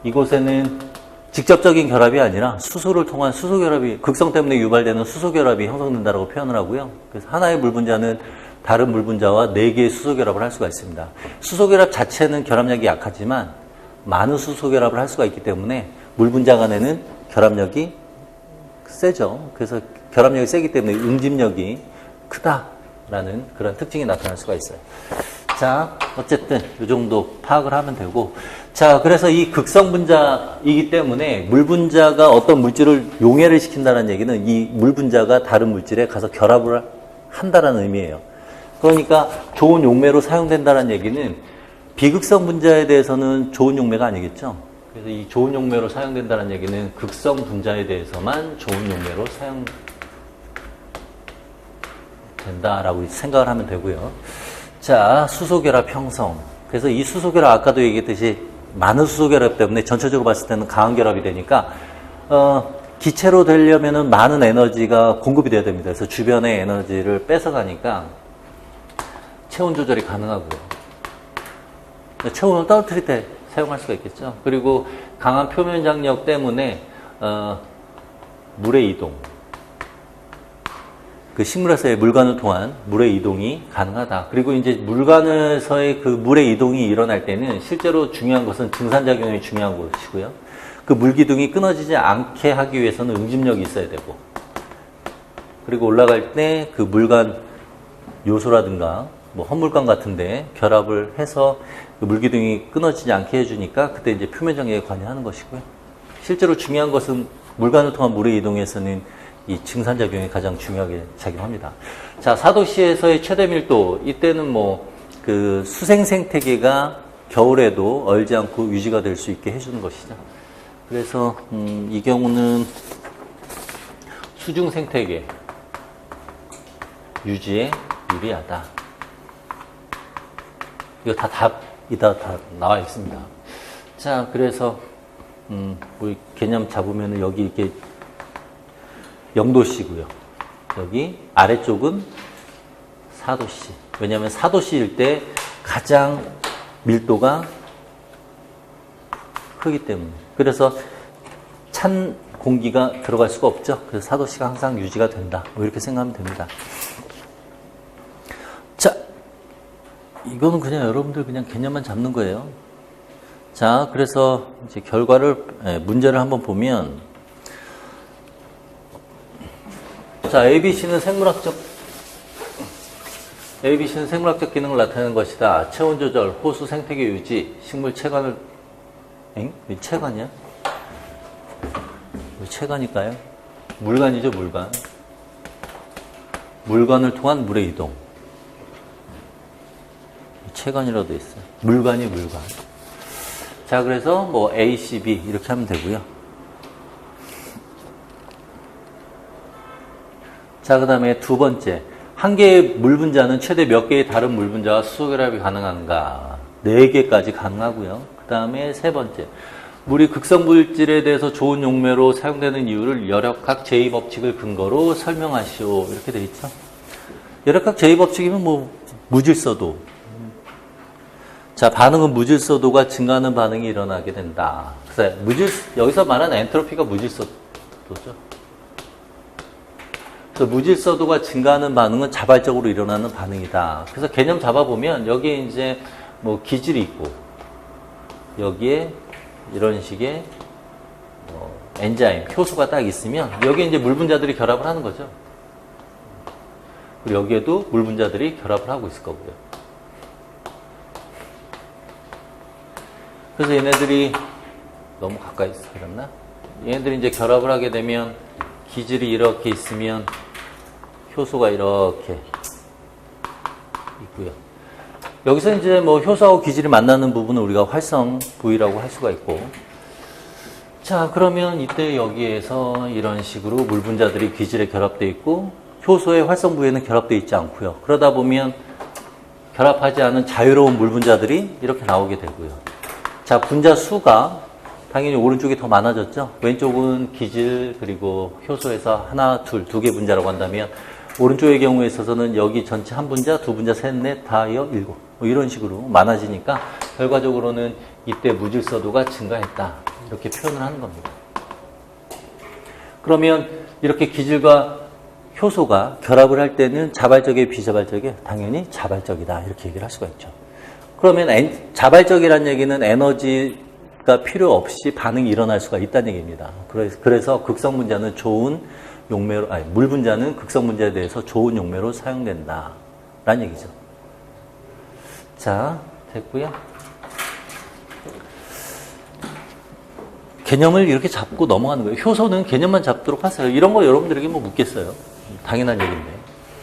A: 이곳에는 직접적인 결합이 아니라 수소를 통한 수소 결합이, 극성 때문에 유발되는 수소 결합이 형성된다고 표현을 하고요. 그래서 하나의 물 분자는 다른 물 분자와 4개의 수소 결합을 할 수가 있습니다. 수소 결합 자체는 결합력이 약하지만 많은 수소 결합을 할 수가 있기 때문에 물 분자 간에는 결합력이 세죠. 그래서 결합력이 세기 때문에 응집력이 크다라는 그런 특징이 나타날 수가 있어요. 자, 어쨌든 이 정도 파악을 하면 되고, 자, 그래서 이 극성 분자이기 때문에 물 분자가 어떤 물질을 용해를 시킨다는 얘기는 이 물 분자가 다른 물질에 가서 결합을 한다는 의미예요. 그러니까 좋은 용매로 사용된다는 얘기는 비극성 분자에 대해서는 좋은 용매가 아니겠죠. 그래서 이 좋은 용매로 사용된다는 얘기는 극성 분자에 대해서만 좋은 용매로 사용된다라고 생각을 하면 되고요. 자, 수소결합 형성. 그래서 이 수소결합 아까도 얘기했듯이 많은 수소결합 때문에 전체적으로 봤을 때는 강한 결합이 되니까 기체로 되려면은 많은 에너지가 공급이 돼야 됩니다. 그래서 주변의 에너지를 뺏어가니까 체온 조절이 가능하고요. 체온을 떨어뜨릴 때 사용할 수가 있겠죠. 그리고 강한 표면 장력 때문에 물의 이동, 그 식물에서의 물관을 통한 물의 이동이 가능하다. 그리고 이제 물관에서의 그 물의 이동이 일어날 때는 실제로 중요한 것은 증산작용이 중요한 것이고요. 그 물기둥이 끊어지지 않게 하기 위해서는 응집력이 있어야 되고, 그리고 올라갈 때 그 물관 요소라든가 뭐 헛물관 같은데 결합을 해서 그 물기둥이 끊어지지 않게 해주니까 그때 이제 표면 장력에 관여하는 것이고요. 실제로 중요한 것은 물관을 통한 물의 이동에서는 이 증산작용이 가장 중요하게 작용합니다. 자, 4도씨에서의 최대 밀도, 이때는 뭐 그 수생 생태계가 겨울에도 얼지 않고 유지가 될 수 있게 해주는 것이죠. 그래서 이 경우는 수중 생태계 유지에 유리하다. 이거 다 답이다, 다 나와 있습니다. 자, 그래서 우리 개념 잡으면 여기 이렇게 0도씨고요. 여기 아래쪽은 4도씨. 왜냐하면 4도씨일 때 가장 밀도가 크기 때문에. 그래서 찬 공기가 들어갈 수가 없죠. 그래서 4도씨가 항상 유지가 된다. 뭐 이렇게 생각하면 됩니다. 자, 이거는 그냥 여러분들 그냥 개념만 잡는 거예요. 자, 그래서 이제 문제를 한번 보면, 자, ABC는 생물학적 기능을 나타내는 것이다. 체온 조절, 호수 생태계 유지, 식물 체관을, 왜 체관이야? 왜 체관일까요? 물관이죠, 물관. 물관을 통한 물의 이동. 체관이라고 돼 있어요. 물관이 물관. 자, 그래서 뭐 A, C, B 이렇게 하면 되고요. 자, 그 다음에 두 번째. 한 개의 물 분자는 최대 몇 개의 다른 물 분자와 수소 결합이 가능한가? 4개까지 가능하고요. 그 다음에 세 번째. 물이 극성 물질에 대해서 좋은 용매로 사용되는 이유를 열역학 제2법칙을 근거로 설명하시오. 이렇게 돼 있죠. 열역학 제2법칙이면 뭐 무질서도. 자, 반응은 무질서도가 증가하는 반응이 일어나게 된다. 그래서 여기서 말하는 엔트로피가 무질서도죠. 그래서 무질서도가 증가하는 반응은 자발적으로 일어나는 반응이다. 그래서 개념 잡아보면 여기에 이제 뭐 기질이 있고, 여기에 이런 식의 엔자임, 효소가 딱 있으면 여기에 이제 물 분자들이 결합을 하는 거죠. 그리고 여기에도 물 분자들이 결합을 하고 있을 거고요. 그래서 얘네들이 너무 가까이 있어 그랬나? 얘네들이 이제 결합을 하게 되면 기질이 이렇게 있으면 효소가 이렇게 있고요. 여기서 이제 뭐 효소하고 기질이 만나는 부분을 우리가 활성 부위라고 할 수가 있고, 자, 그러면 이때 여기에서 이런 식으로 물 분자들이 기질에 결합되어 있고 효소의 활성 부위에는 결합되어 있지 않고요. 그러다 보면 결합하지 않은 자유로운 물 분자들이 이렇게 나오게 되고요. 자, 분자 수가 당연히 오른쪽이 더 많아졌죠. 왼쪽은 기질 그리고 효소에서 하나, 둘, 2개 분자라고 한다면 오른쪽의 경우에 있어서는 여기 전체 한 분자, 두 분자, 셋, 넷, 다여, 일곱 뭐 이런 식으로 많아지니까 결과적으로는 이때 무질서도가 증가했다. 이렇게 표현을 하는 겁니다. 그러면 이렇게 기질과 효소가 결합을 할 때는 자발적이에요, 비자발적이에요? 당연히 자발적이다. 이렇게 얘기를 할 수가 있죠. 그러면 자발적이라는 얘기는 에너지 가 필요 없이 반응이 일어날 수가 있다는 얘기입니다. 그래서 극성 분자는 좋은 용매로, 아니, 물 분자는 극성 분자에 대해서 좋은 용매로 사용된다. 라는 얘기죠. 자, 됐고요. 개념을 이렇게 잡고 넘어가는 거예요. 효소는 개념만 잡도록 하세요. 이런 거 여러분들에게 뭐 묻겠어요. 당연한 얘기인데.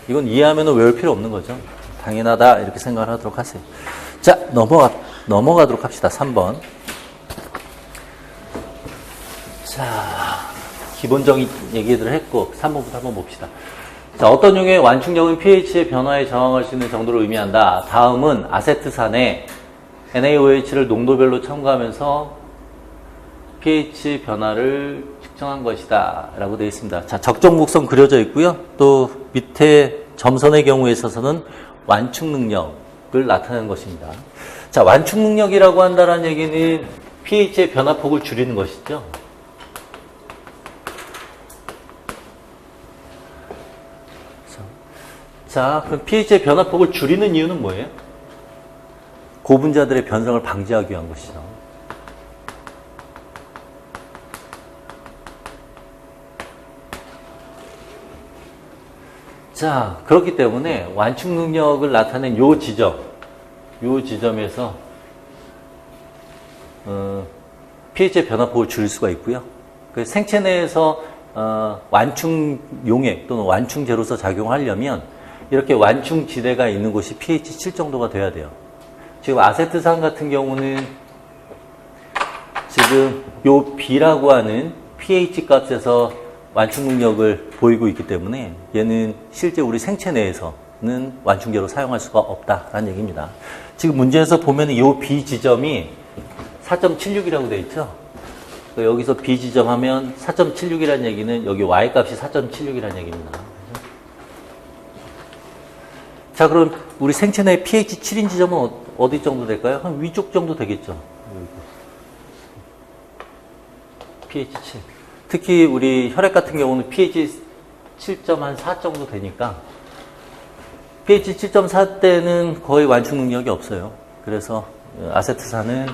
A: 이건 이해하면 외울 필요 없는 거죠. 당연하다 이렇게 생각을 하도록 하세요. 자, 넘어가도록 합시다. 3번. 자, 기본적인 얘기들을 했고 3번부터 한번 봅시다. 자, 어떤 종류의 완충력은 pH의 변화에 저항할 수 있는 정도를 의미한다. 다음은 아세트산에 NaOH를 농도별로 첨가하면서 pH 변화를 측정한 것이다 라고 되어 있습니다. 자, 적정 곡선 그려져 있고요. 또 밑에 점선의 경우에 있어서는 완충 능력을 나타내는 것입니다. 자, 완충 능력이라고 한다는 얘기는 pH의 변화폭을 줄이는 것이죠. 자, 그럼 pH의 변화폭을 줄이는 이유는 뭐예요? 고분자들의 변성을 방지하기 위한 것이죠. 자, 그렇기 때문에 완충 능력을 나타낸 요 지점에서 pH의 변화폭을 줄일 수가 있고요. 그 생체 내에서 완충 용액 또는 완충제로서 작용하려면 이렇게 완충 지대가 있는 곳이 pH 7 정도가 돼야 돼요. 지금 아세트산 같은 경우는 지금 요 B라고 하는 pH 값에서 완충 능력을 보이고 있기 때문에 얘는 실제 우리 생체 내에서는 완충제로 사용할 수가 없다라는 얘기입니다. 지금 문제에서 보면 이 B 지점이 4.76이라고 되어 있죠. 여기서 B 지점 하면 4.76이라는 얘기는 여기 Y 값이 4.76이라는 얘기입니다. 자, 그럼 우리 생체 내 pH 7인 지점은 어디 정도 될까요? 한 위쪽 정도 되겠죠. pH 7. 특히 우리 혈액 같은 경우는 pH 7.4 정도 되니까 pH 7.4 때는 거의 완충 능력이 없어요. 그래서 아세트산은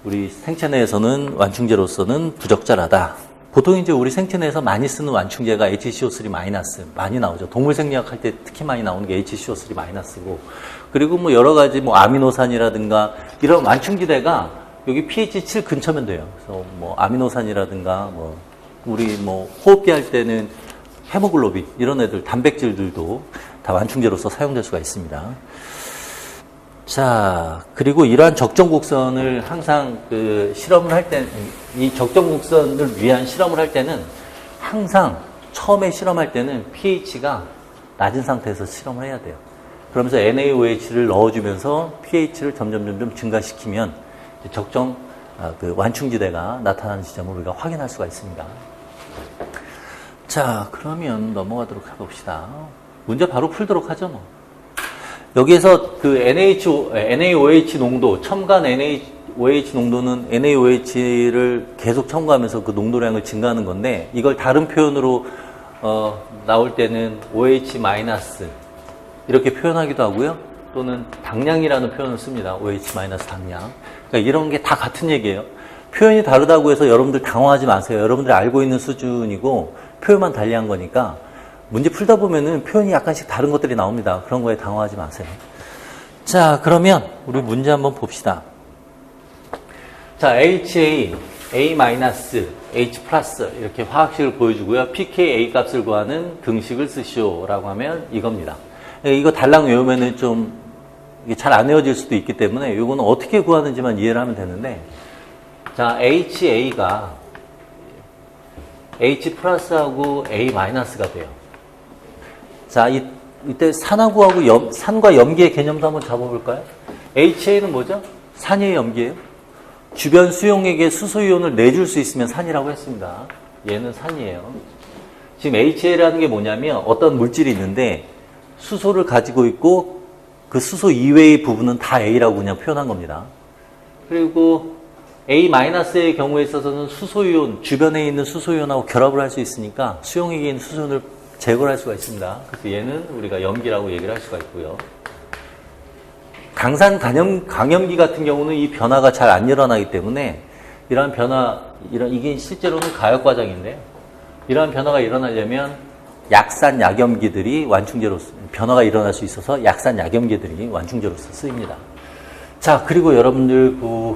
A: 우리 생체 내에서는 완충제로서는 부적절하다. 보통 이제 우리 생체 내에서 많이 쓰는 완충제가 HCO3 마이너스 많이 나오죠. 동물 생리학 할 때 특히 많이 나오는 게 HCO3 마이너스고, 그리고 뭐 여러 가지 뭐 아미노산이라든가 이런 완충지대가 여기 pH 7 근처면 돼요. 그래서 뭐 아미노산이라든가 뭐 우리 뭐 호흡기 할 때는 헤모글로빈 이런 애들 단백질들도 다 완충제로서 사용될 수가 있습니다. 자, 그리고 이러한 적정 곡선을 항상 그 실험을 할 때, 이 적정 곡선을 위한 실험을 할 때는 항상 처음에 실험할 때는 pH가 낮은 상태에서 실험을 해야 돼요. 그러면서 NaOH를 넣어주면서 pH를 점점 증가시키면 적정 그 완충지대가 나타나는 지점을 우리가 확인할 수가 있습니다. 자, 그러면 넘어가도록 해봅시다. 문제 바로 풀도록 하죠, 뭐. 여기에서 그 NaOH 농도, 첨가한 NaOH 농도는 NaOH를 계속 첨가하면서 그 농도량을 증가하는 건데, 이걸 다른 표현으로 나올 때는 OH- 이렇게 표현하기도 하고요. 또는 당량이라는 표현을 씁니다. OH- 당량. 그러니까 이런 게 다 같은 얘기예요. 표현이 다르다고 해서 여러분들 당황하지 마세요. 여러분들이 알고 있는 수준이고 표현만 달리한 거니까 문제 풀다 보면은 표현이 약간씩 다른 것들이 나옵니다. 그런 거에 당황하지 마세요. 자, 그러면 우리 문제 한번 봅시다. 자, HA, A-, H+, 이렇게 화학식을 보여주고요. pKa 값을 구하는 등식을 쓰시오라고 하면 이겁니다. 이거 달랑 외우면은 좀 잘 안 외워질 수도 있기 때문에 이거는 어떻게 구하는지만 이해를 하면 되는데, 자, HA가 H+하고 A-가 돼요. 자, 이때 산화구하고 산과 염기의 개념도 한번 잡아볼까요? HA는 뭐죠? 산이에요, 염기예요? 주변 수용액에 수소이온을 내줄 수 있으면 산이라고 했습니다. 얘는 산이에요. 지금 HA라는 게 뭐냐면 어떤 물질이 있는데 수소를 가지고 있고 그 수소 이외의 부분은 다 A라고 그냥 표현한 겁니다. 그리고 A-의 경우에 있어서는 수소이온, 주변에 있는 수소이온하고 결합을 할 수 있으니까 수용액에 있는 수소이온을 제거를 할 수가 있습니다. 그래서 얘는 우리가 염기라고 얘기를 할 수가 있고요. 강염기 같은 경우는 이 변화가 잘 안 일어나기 때문에 이러한 변화, 이게 실제로는 가역 과정인데요. 이러한 변화가 일어나려면 약산 약염기들이 완충제로서 변화가 일어날 수 있어서 약산 약염기들이 완충제로서 쓰입니다. 자, 그리고 여러분들 그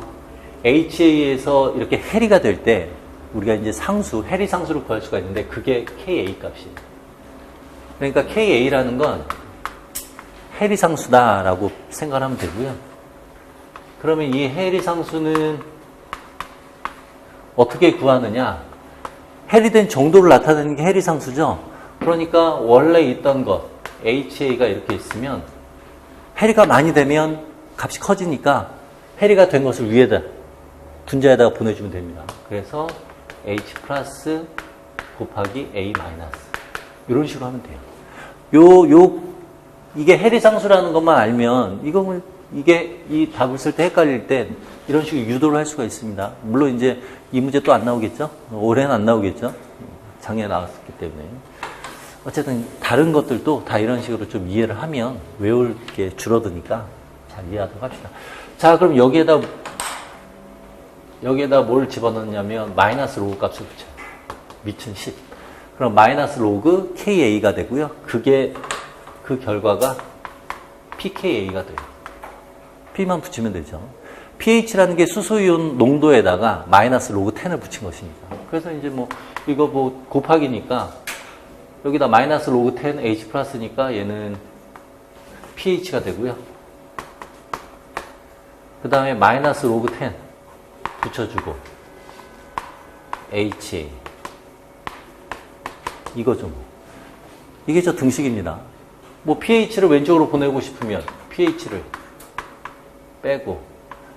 A: HA에서 이렇게 해리가 될 때 우리가 이제 상수, 해리 상수를 구할 수가 있는데 그게 KA 값이에요. 그러니까 KA라는 건 해리 상수다라고 생각하면 되고요. 그러면 이 해리 상수는 어떻게 구하느냐? 해리된 정도를 나타내는 게 해리 상수죠. 그러니까 원래 있던 것 HA가 이렇게 있으면 해리가 많이 되면 값이 커지니까 해리가 된 것을 위에다 분자에다가 보내주면 됩니다. 그래서 H 플러스 곱하기 A 마이너스 이런 식으로 하면 돼요. 이게 해리상수라는 것만 알면 이게 이 답을 쓸 때 헷갈릴 때 이런 식으로 유도를 할 수가 있습니다. 물론 이제 이 문제 또 안 나오겠죠? 올해는 안 나오겠죠? 작년에 나왔기 때문에. 어쨌든 다른 것들도 다 이런 식으로 좀 이해를 하면 외울 게 줄어드니까 잘 이해하도록 합시다. 자, 그럼 여기에다 뭘 집어넣냐면 마이너스 로그 값을 붙여요. 미천 10. 그럼 마이너스 로그 KA가 되고요. 그 결과가 pKa가 돼요. P만 붙이면 되죠. pH라는 게 수소이온 농도에다가 마이너스 로그 10을 붙인 것이니까. 그래서 이제 이거 곱하기니까 여기다 마이너스 로그 10 H 플러스니까 얘는 pH가 되고요. 그 다음에 마이너스 로그 10 붙여주고 HA 이거죠. 이게 저 등식입니다. pH를 왼쪽으로 보내고 싶으면 pH를 빼고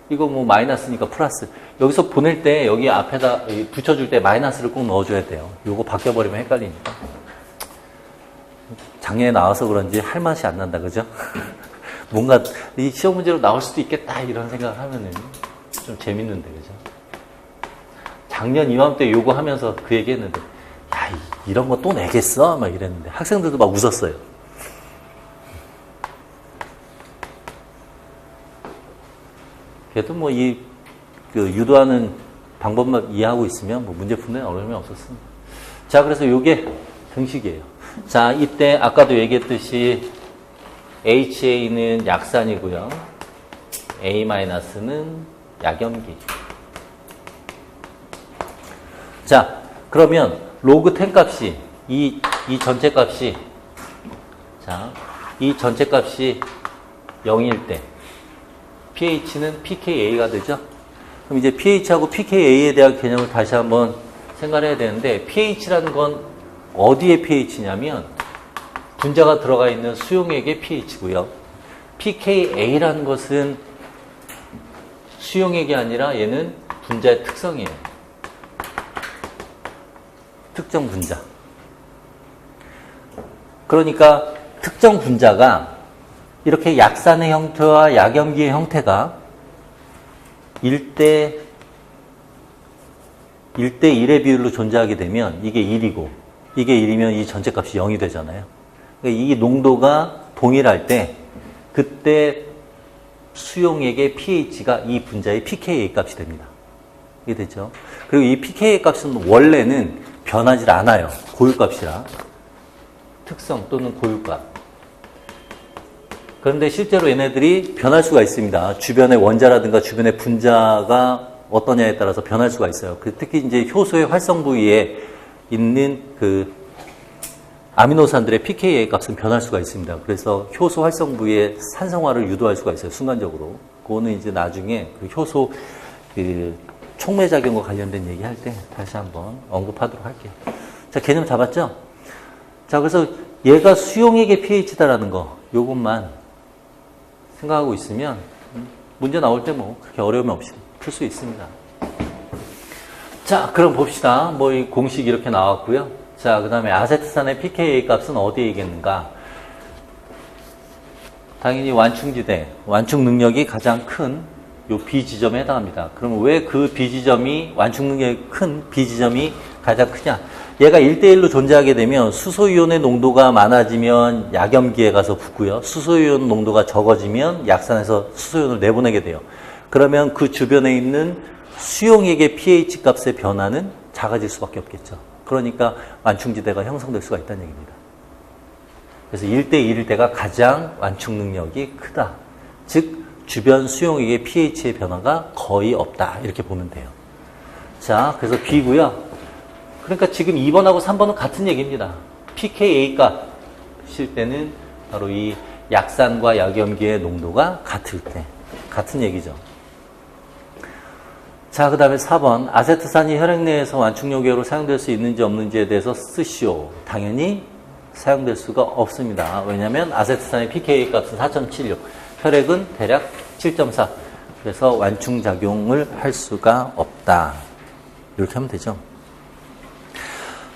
A: 이거 마이너스니까 플러스. 여기서 보낼 때 여기 앞에다 붙여줄 때 마이너스를 꼭 넣어줘야 돼요. 요거 바뀌어버리면 헷갈리니까. 작년에 나와서 그런지 할 맛이 안 난다, 그죠? 뭔가 이 시험 문제로 나올 수도 있겠다 이런 생각을 하면은 좀 재밌는데, 그죠? 작년 이맘때 요거 하면서 그 얘기 했는데 야, 이런 거 또 내겠어? 막 이랬는데 학생들도 막 웃었어요. 그래도 유도하는 방법만 이해하고 있으면 문제 푸는 어려움이 없었습니다. 자, 그래서 요게 등식이에요. 자, 이때 아까도 얘기했듯이 HA는 약산이고요. A-는 약염기. 자, 그러면 로그 10 값이 이 전체 값이 이 전체 값이 0일 때 pH는 pKa가 되죠. 그럼 이제 pH하고 pKa에 대한 개념을 다시 한번 생각해야 되는데 pH라는 건 어디에 pH냐면 분자가 들어가 있는 수용액의 pH고요. pKa라는 것은 수용액이 아니라 얘는 분자의 특성이에요. 특정 분자. 그러니까 특정 분자가 이렇게 약산의 형태와 약염기의 형태가 1대 1의 비율로 존재하게 되면 이게 1이고 이게 1이면 이 전체 값이 0이 되잖아요. 그러니까 이 농도가 동일할 때 그때 수용액의 pH가 이 분자의 pKa 값이 됩니다. 이게 됐죠? 그리고 이 pKa 값은 원래는 변하지 않아요. 고유값이라. 특성 또는 고유값. 그런데 실제로 얘네들이 변할 수가 있습니다. 주변의 원자라든가 주변의 분자가 어떠냐에 따라서 변할 수가 있어요. 특히 이제 효소의 활성 부위에 있는 그 아미노산들의 pKa 값은 변할 수가 있습니다. 그래서 효소 활성 부위의 산성화를 유도할 수가 있어요. 순간적으로. 그거는 이제 나중에 그 효소 촉매작용과 관련된 얘기 할 때 다시 한번 언급하도록 할게요. 자, 개념 잡았죠? 자, 그래서 얘가 수용액의 pH다라는 거, 요것만 생각하고 있으면 문제 나올 때 그렇게 어려움 없이 풀 수 있습니다. 자, 그럼 봅시다. 이 공식 이렇게 나왔고요. 자, 그 다음에 아세트산의 pKa 값은 어디에 있겠는가? 당연히 완충지대, 완충 능력이 가장 큰 요 B 지점에 해당합니다. 그럼 왜 그 B 지점이 완충 능력이 큰 B 지점이 가장 크냐? 얘가 1대1로 존재하게 되면 수소이온의 농도가 많아지면 약염기에 가서 붙고요. 수소이온 농도가 적어지면 약산에서 수소이온을 내보내게 돼요. 그러면 그 주변에 있는 수용액의 pH 값의 변화는 작아질 수밖에 없겠죠. 그러니까 완충지대가 형성될 수가 있다는 얘기입니다. 그래서 1대1일 때가 가장 완충 능력이 크다. 즉 주변 수용액의 pH의 변화가 거의 없다. 이렇게 보면 돼요. 자, 그래서 B고요. 그러니까 지금 2번하고 3번은 같은 얘기입니다. pKa 값일 때는 바로 이 약산과 약염기의 농도가 같을 때. 같은 얘기죠. 자, 그 다음에 4번. 아세트산이 혈액 내에서 완충요기로 사용될 수 있는지 없는지에 대해서 쓰시오. 당연히 사용될 수가 없습니다. 왜냐하면 아세트산의 pKa 값은 4.76. 혈액은 대략 7.4. 그래서 완충작용을 할 수가 없다. 이렇게 하면 되죠.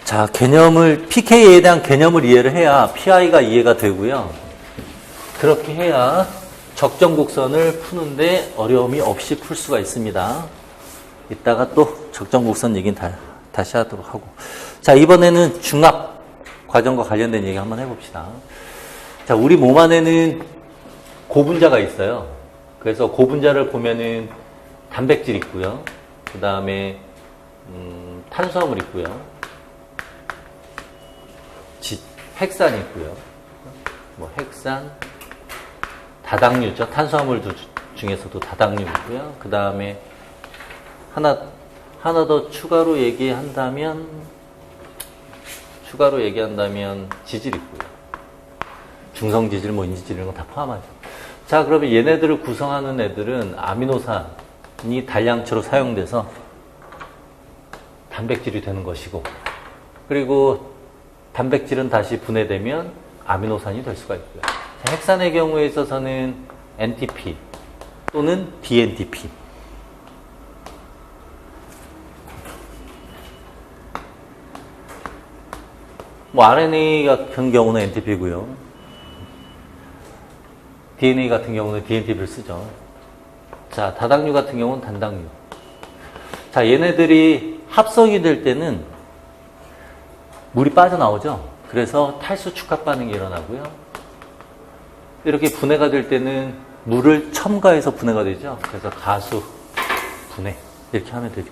A: 자, pKa에 대한 개념을 이해를 해야 PI가 이해가 되고요. 그렇게 해야 적정 곡선을 푸는데 어려움이 없이 풀 수가 있습니다. 이따가 또 적정 곡선 얘기는 다시 하도록 하고. 자, 이번에는 중압 과정과 관련된 얘기 한번 해봅시다. 자, 우리 몸 안에는 고분자가 있어요. 그래서 고분자를 보면은 단백질 있고요. 그 다음에 탄수화물 있고요. 핵산이 있고요. 뭐 핵산, 다당류죠. 탄수화물 중에서도 다당류 있고요. 그 다음에 하나 더 추가로 얘기한다면 지질 있고요. 중성지질, 뭐 인지질 이런 거 다 포함하죠. 자, 그러면 얘네들을 구성하는 애들은 아미노산이 단량체로 사용돼서 단백질이 되는 것이고, 그리고 단백질은 다시 분해되면 아미노산이 될 수가 있고요. 자, 핵산의 경우에 있어서는 NTP 또는 DNTP. 뭐 RNA 같은 경우는 NTP고요. DNA 같은 경우는 DNTP를 쓰죠. 자, 다당류 같은 경우는 단당류. 자, 얘네들이 합성이 될 때는 물이 빠져나오죠. 그래서 탈수 축합 반응이 일어나고요. 이렇게 분해가 될 때는 물을 첨가해서 분해가 되죠. 그래서 가수 분해 이렇게 하면 되죠.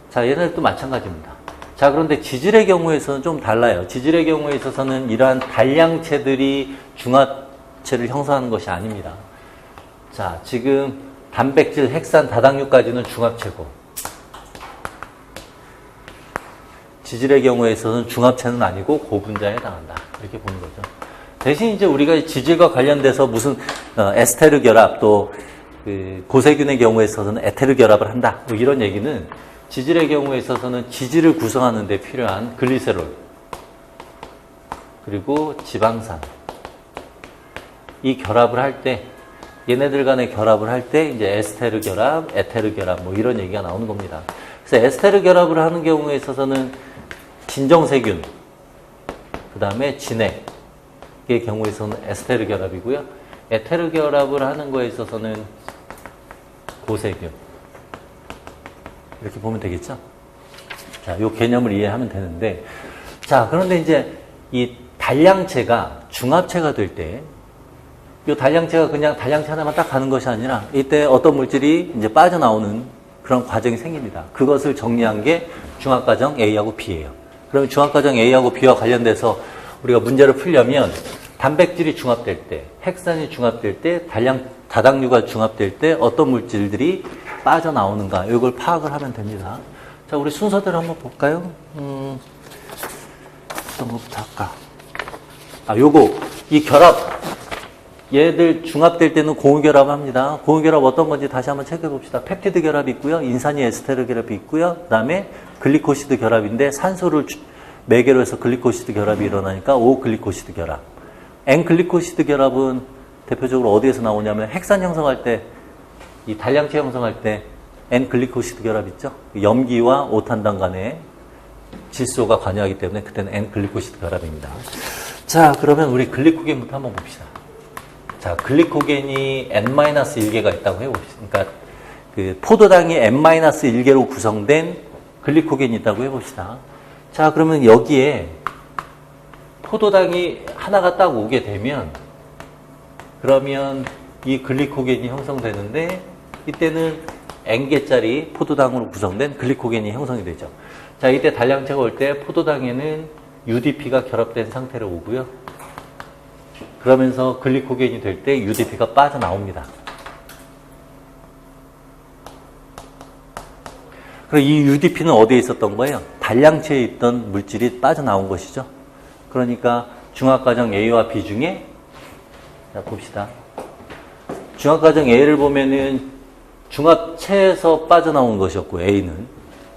A: 자, 얘네들도 마찬가지입니다. 자, 그런데 지질의 경우에서는 좀 달라요. 지질의 경우에 있어서는 이러한 단량체들이 중합체를 형성하는 것이 아닙니다. 자, 지금 단백질, 핵산, 다당류까지는 중합체고, 지질의 경우에 있어서는 중합체는 아니고 고분자에 해당한다. 이렇게 보는 거죠. 대신 이제 우리가 지질과 관련돼서 무슨 에스테르 결합, 또 그 고세균의 경우에 있어서는 에테르 결합을 한다. 뭐 이런 얘기는 지질의 경우에 있어서는 지질을 구성하는 데 필요한 글리세롤, 그리고 지방산, 이 결합을 할 때, 얘네들 간의 결합을 할 때 이제 에스테르 결합, 에테르 결합 뭐 이런 얘기가 나오는 겁니다. 그래서 에스테르 결합을 하는 경우에 있어서는 진정세균, 그 다음에 진액의 경우에서는 에스테르 결합이고요. 에테르 결합을 하는 거에 있어서는 고세균. 이렇게 보면 되겠죠? 자, 요 개념을 이해하면 되는데, 자, 그런데 이제 이 단량체가 중합체가 될 때, 이 단량체가 그냥 단량체 하나만 딱 가는 것이 아니라, 이때 어떤 물질이 이제 빠져나오는 그런 과정이 생깁니다. 그것을 정리한 게 중합과정 A하고 B예요. 그러면 중합과정 A하고 B와 관련돼서 우리가 문제를 풀려면 단백질이 중합될 때, 핵산이 중합될 때, 다당류가 중합될 때 어떤 물질들이 빠져나오는가, 이걸 파악을 하면 됩니다. 자, 우리 순서대로 한번 볼까요? 어떤 것부터 할까? 이 결합, 얘들 중합될 때는 공유결합 합니다. 공유결합 어떤 건지 다시 한번 체크해 봅시다. 펩티드 결합이 있고요. 인산이 에스테르 결합이 있고요. 그 다음에 글리코시드 결합인데 산소를 매개로 해서 글리코시드 결합이 일어나니까 O-글리코시드 결합. N-글리코시드 결합은 대표적으로 어디에서 나오냐면 핵산 형성할 때, 이 단량체 형성할 때 N-글리코시드 결합 있죠? 염기와 오탄당 간의 질소가 관여하기 때문에 그때는 N-글리코시드 결합입니다. 자, 그러면 우리 글리코겐부터 한번 봅시다. 자, 자, 글리코겐이 N-1개가 있다고 해봅시다. 그러니까 그 포도당이 N-1개로 구성된 글리코겐이 있다고 해봅시다. 자, 그러면 여기에 포도당이 하나가 딱 오게 되면 그러면 이 글리코겐이 형성되는데 이때는 N개짜리 포도당으로 구성된 글리코겐이 형성이 되죠. 자, 이때 단량체가 올 때 포도당에는 UDP가 결합된 상태로 오고요. 그러면서 글리코겐이 될 때 UDP가 빠져나옵니다. 그리고 이 UDP는 어디에 있었던 거예요? 단량체에 있던 물질이 빠져나온 것이죠. 그러니까 중화과정 A와 B 중에 자 봅시다. 중화과정 A를 보면은 중합체에서 빠져나온 것이었고 A는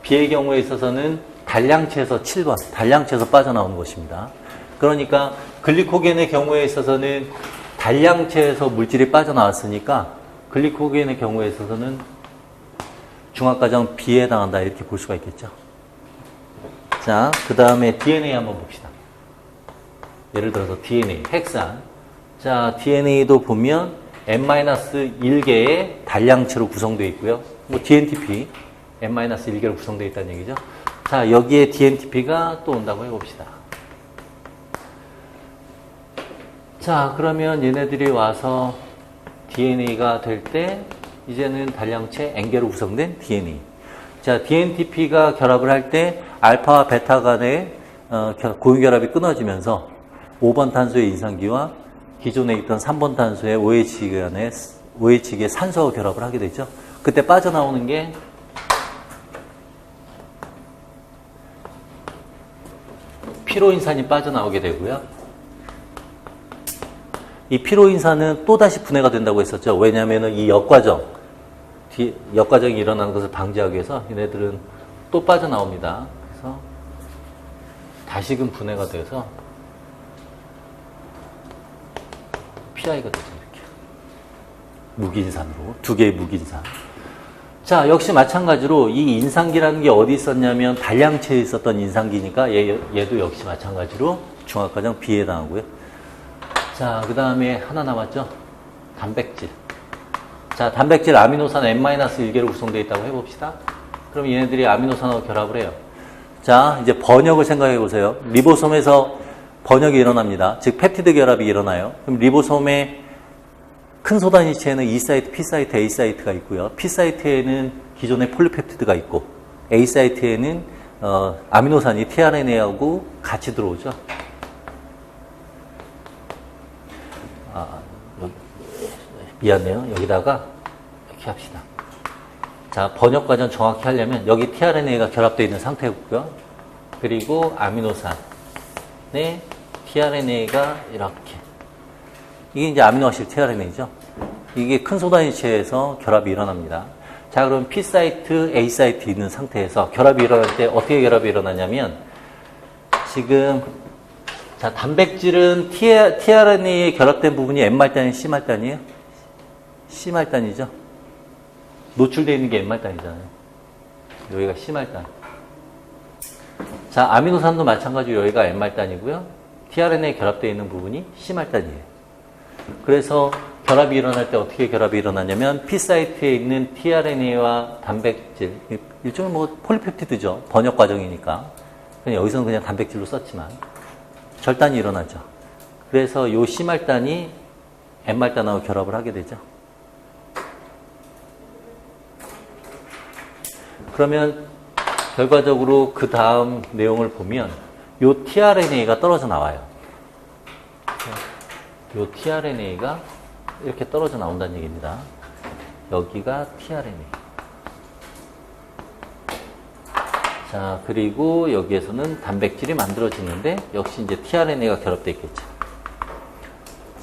A: B의 경우에 있어서는 단량체에서 7번 단량체에서 빠져나온 것입니다. 그러니까 글리코겐의 경우에 있어서는 단량체에서 물질이 빠져나왔으니까 글리코겐의 경우에 있어서는 중화과정 B에 해당한다 이렇게 볼 수가 있겠죠. 자, 그 다음에 DNA 한번 봅시다. 예를 들어서 DNA, 핵산. 자, DNA도 보면 N-1개의 단량체로 구성되어 있고요. 뭐 DNTP, N-1개로 구성되어 있다는 얘기죠. 자, 여기에 DNTP가 또 온다고 해봅시다. 자, 그러면 얘네들이 와서 DNA가 될 때 이제는 단량체 N개로 구성된 DNA. 자, DNTP가 결합을 할 때 알파와 베타 간의 고유결합이 끊어지면서 5번 탄소의 인산기와 기존에 있던 3번 탄소의 OH기의 산소와 결합을 하게 되죠. 그때 빠져나오는 게 피로인산이 빠져나오게 되고요. 이 피로인산은 또다시 분해가 된다고 했었죠. 왜냐하면 이 역과정이 일어나는 것을 방지하기 위해서 얘네들은 또 빠져나옵니다. 그래서 다시금 분해가 돼서 PI가 되죠. 이렇게 무기인산으로 두 개의 무기인산. 자, 역시 마찬가지로 이 인산기라는 게 어디 있었냐면 단량체에 있었던 인산기니까 얘도 역시 마찬가지로 중화과정 B에 해당하고요. 자, 그 다음에 하나 남았죠. 단백질. 자, 단백질 아미노산 N-1개로 구성되어 있다고 해봅시다. 그럼 얘네들이 아미노산하고 결합을 해요. 자, 이제 번역을 생각해 보세요. 리보솜에서 번역이 일어납니다. 즉 펩티드 결합이 일어나요. 그럼 리보솜의 큰 소단위치에는 E 사이트, P 사이트, A 사이트가 있고요. P 사이트에는 기존의 폴리펩티드가 있고 A 사이트에는 아미노산이 tRNA하고 같이 들어오죠. 미안해요. 여기다가 이렇게 합시다. 자, 번역 과정 정확히 하려면 여기 tRNA가 결합되어 있는 상태고요. 그리고 아미노산에 tRNA가 이렇게. 이게 이제 아미노아시드 tRNA죠. 이게 큰 소단위치에서 결합이 일어납니다. 자, 그럼 P 사이트, A 사이트 있는 상태에서 결합이 일어날 때 어떻게 결합이 일어나냐면 지금 자, 단백질은 tRNA에 결합된 부분이 N-말단이에요? C-말단이에요? C-말단이죠. 노출되어 있는 게 N-말단이잖아요. 여기가 C-말단. 자, 아미노산도 마찬가지로 여기가 N-말단이고요. tRNA에 결합되어 있는 부분이 C-말단이에요. 그래서 결합이 일어날 때 어떻게 결합이 일어나냐면 P 사이트에 있는 tRNA와 단백질, 일종의 뭐 폴리펩티드죠. 번역 과정이니까. 그냥 여기서는 그냥 단백질로 썼지만 절단이 일어나죠. 그래서 요 C-말단이 N-말단하고 결합을 하게 되죠. 그러면 결과적으로 그 다음 내용을 보면 요 tRNA가 떨어져 나와요. 요 tRNA가 이렇게 떨어져 나온다는 얘기입니다. 여기가 tRNA. 자, 그리고 여기에서는 단백질이 만들어지는데 역시 이제 tRNA가 결합되어 있겠죠.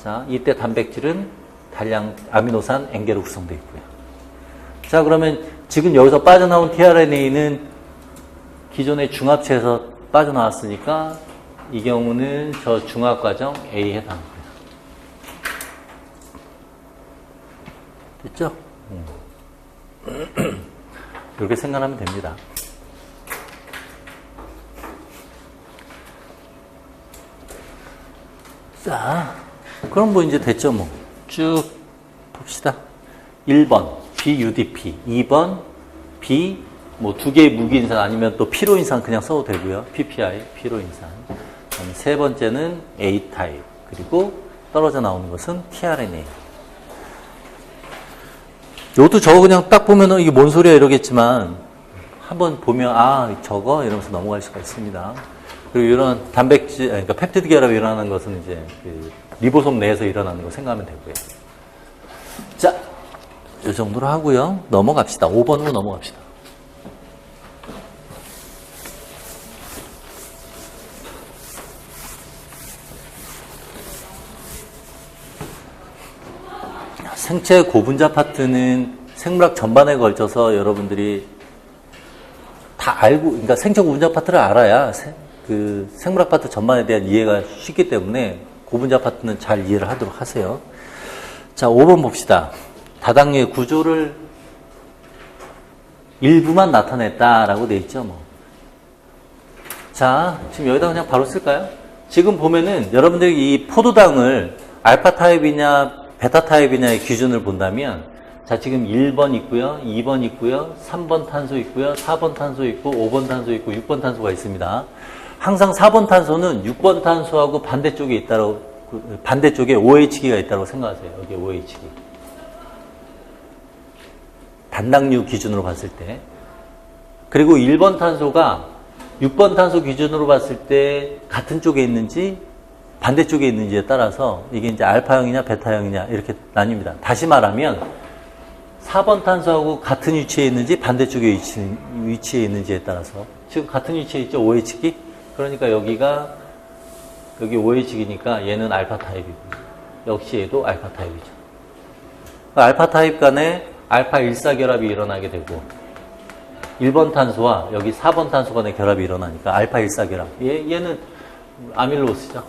A: 자, 이때 단백질은 단량 아미노산 N개로 구성되어 있고요. 자, 그러면 지금 여기서 빠져나온 tRNA는 기존의 중합체에서 빠져나왔으니까 이 경우는 저 중합과정 A에 해당합니다. 됐죠? 이렇게 생각하면 됩니다. 자, 그럼 뭐 이제 됐죠, 뭐. 쭉 봅시다. 1번 BUDP, 2번 B 뭐 두 개의 무기인산 아니면 또 피로인산 그냥 써도 되고요. PPI, 피로인산. 세 번째는 A 타입. 그리고 떨어져 나오는 것은 tRNA. 이것도 저거 그냥 딱 보면은 이게 뭔 소리야 이러겠지만 한번 보면 아 저거 이러면서 넘어갈 수가 있습니다. 그리고 이런 단백질, 그러니까 펩티드 결합이 일어나는 것은 이제 그 리보솜 내에서 일어나는 거 생각하면 되고요. 자, 이 정도로 하고요. 넘어갑시다. 5번으로 넘어갑시다. 생체 고분자 파트는 생물학 전반에 걸쳐서 여러분들이 다 알고, 그러니까 생체 고분자 파트를 알아야 그 생물학 파트 전반에 대한 이해가 쉽기 때문에 고분자 파트는 잘 이해를 하도록 하세요. 자, 5번 봅시다. 다당류의 구조를 일부만 나타냈다라고 돼 있죠, 뭐. 자, 지금 여기다 그냥 바로 쓸까요? 지금 보면은 여러분들이 이 포도당을 알파 타입이냐 베타 타입이냐의 기준을 본다면, 자, 지금 1번 있고요, 2번 있고요, 3번 탄소 있고요, 4번 탄소 있고, 5번 탄소 있고, 6번 탄소가 있습니다. 항상 4번 탄소는 6번 탄소하고 반대쪽에 있다고, 반대쪽에 OH기가 있다고 생각하세요. 여기 OH기. 단당류 기준으로 봤을 때. 그리고 1번 탄소가 6번 탄소 기준으로 봤을 때 같은 쪽에 있는지 반대쪽에 있는지에 따라서 이게 이제 알파형이냐 베타형이냐 이렇게 나뉩니다. 다시 말하면 4번 탄소하고 같은 위치에 있는지 반대쪽에 위치에 있는지에 따라서 지금 같은 위치에 있죠. OH기. 그러니까 여기가 여기 OH기니까 얘는 알파 타입이고 역시 얘도 알파 타입이죠. 그러니까 알파 타입 간에 알파 일사결합이 일어나게 되고 1번 탄소와 여기 4번 탄소 간의 결합이 일어나니까 알파 일사결합. 얘는 아밀로스죠.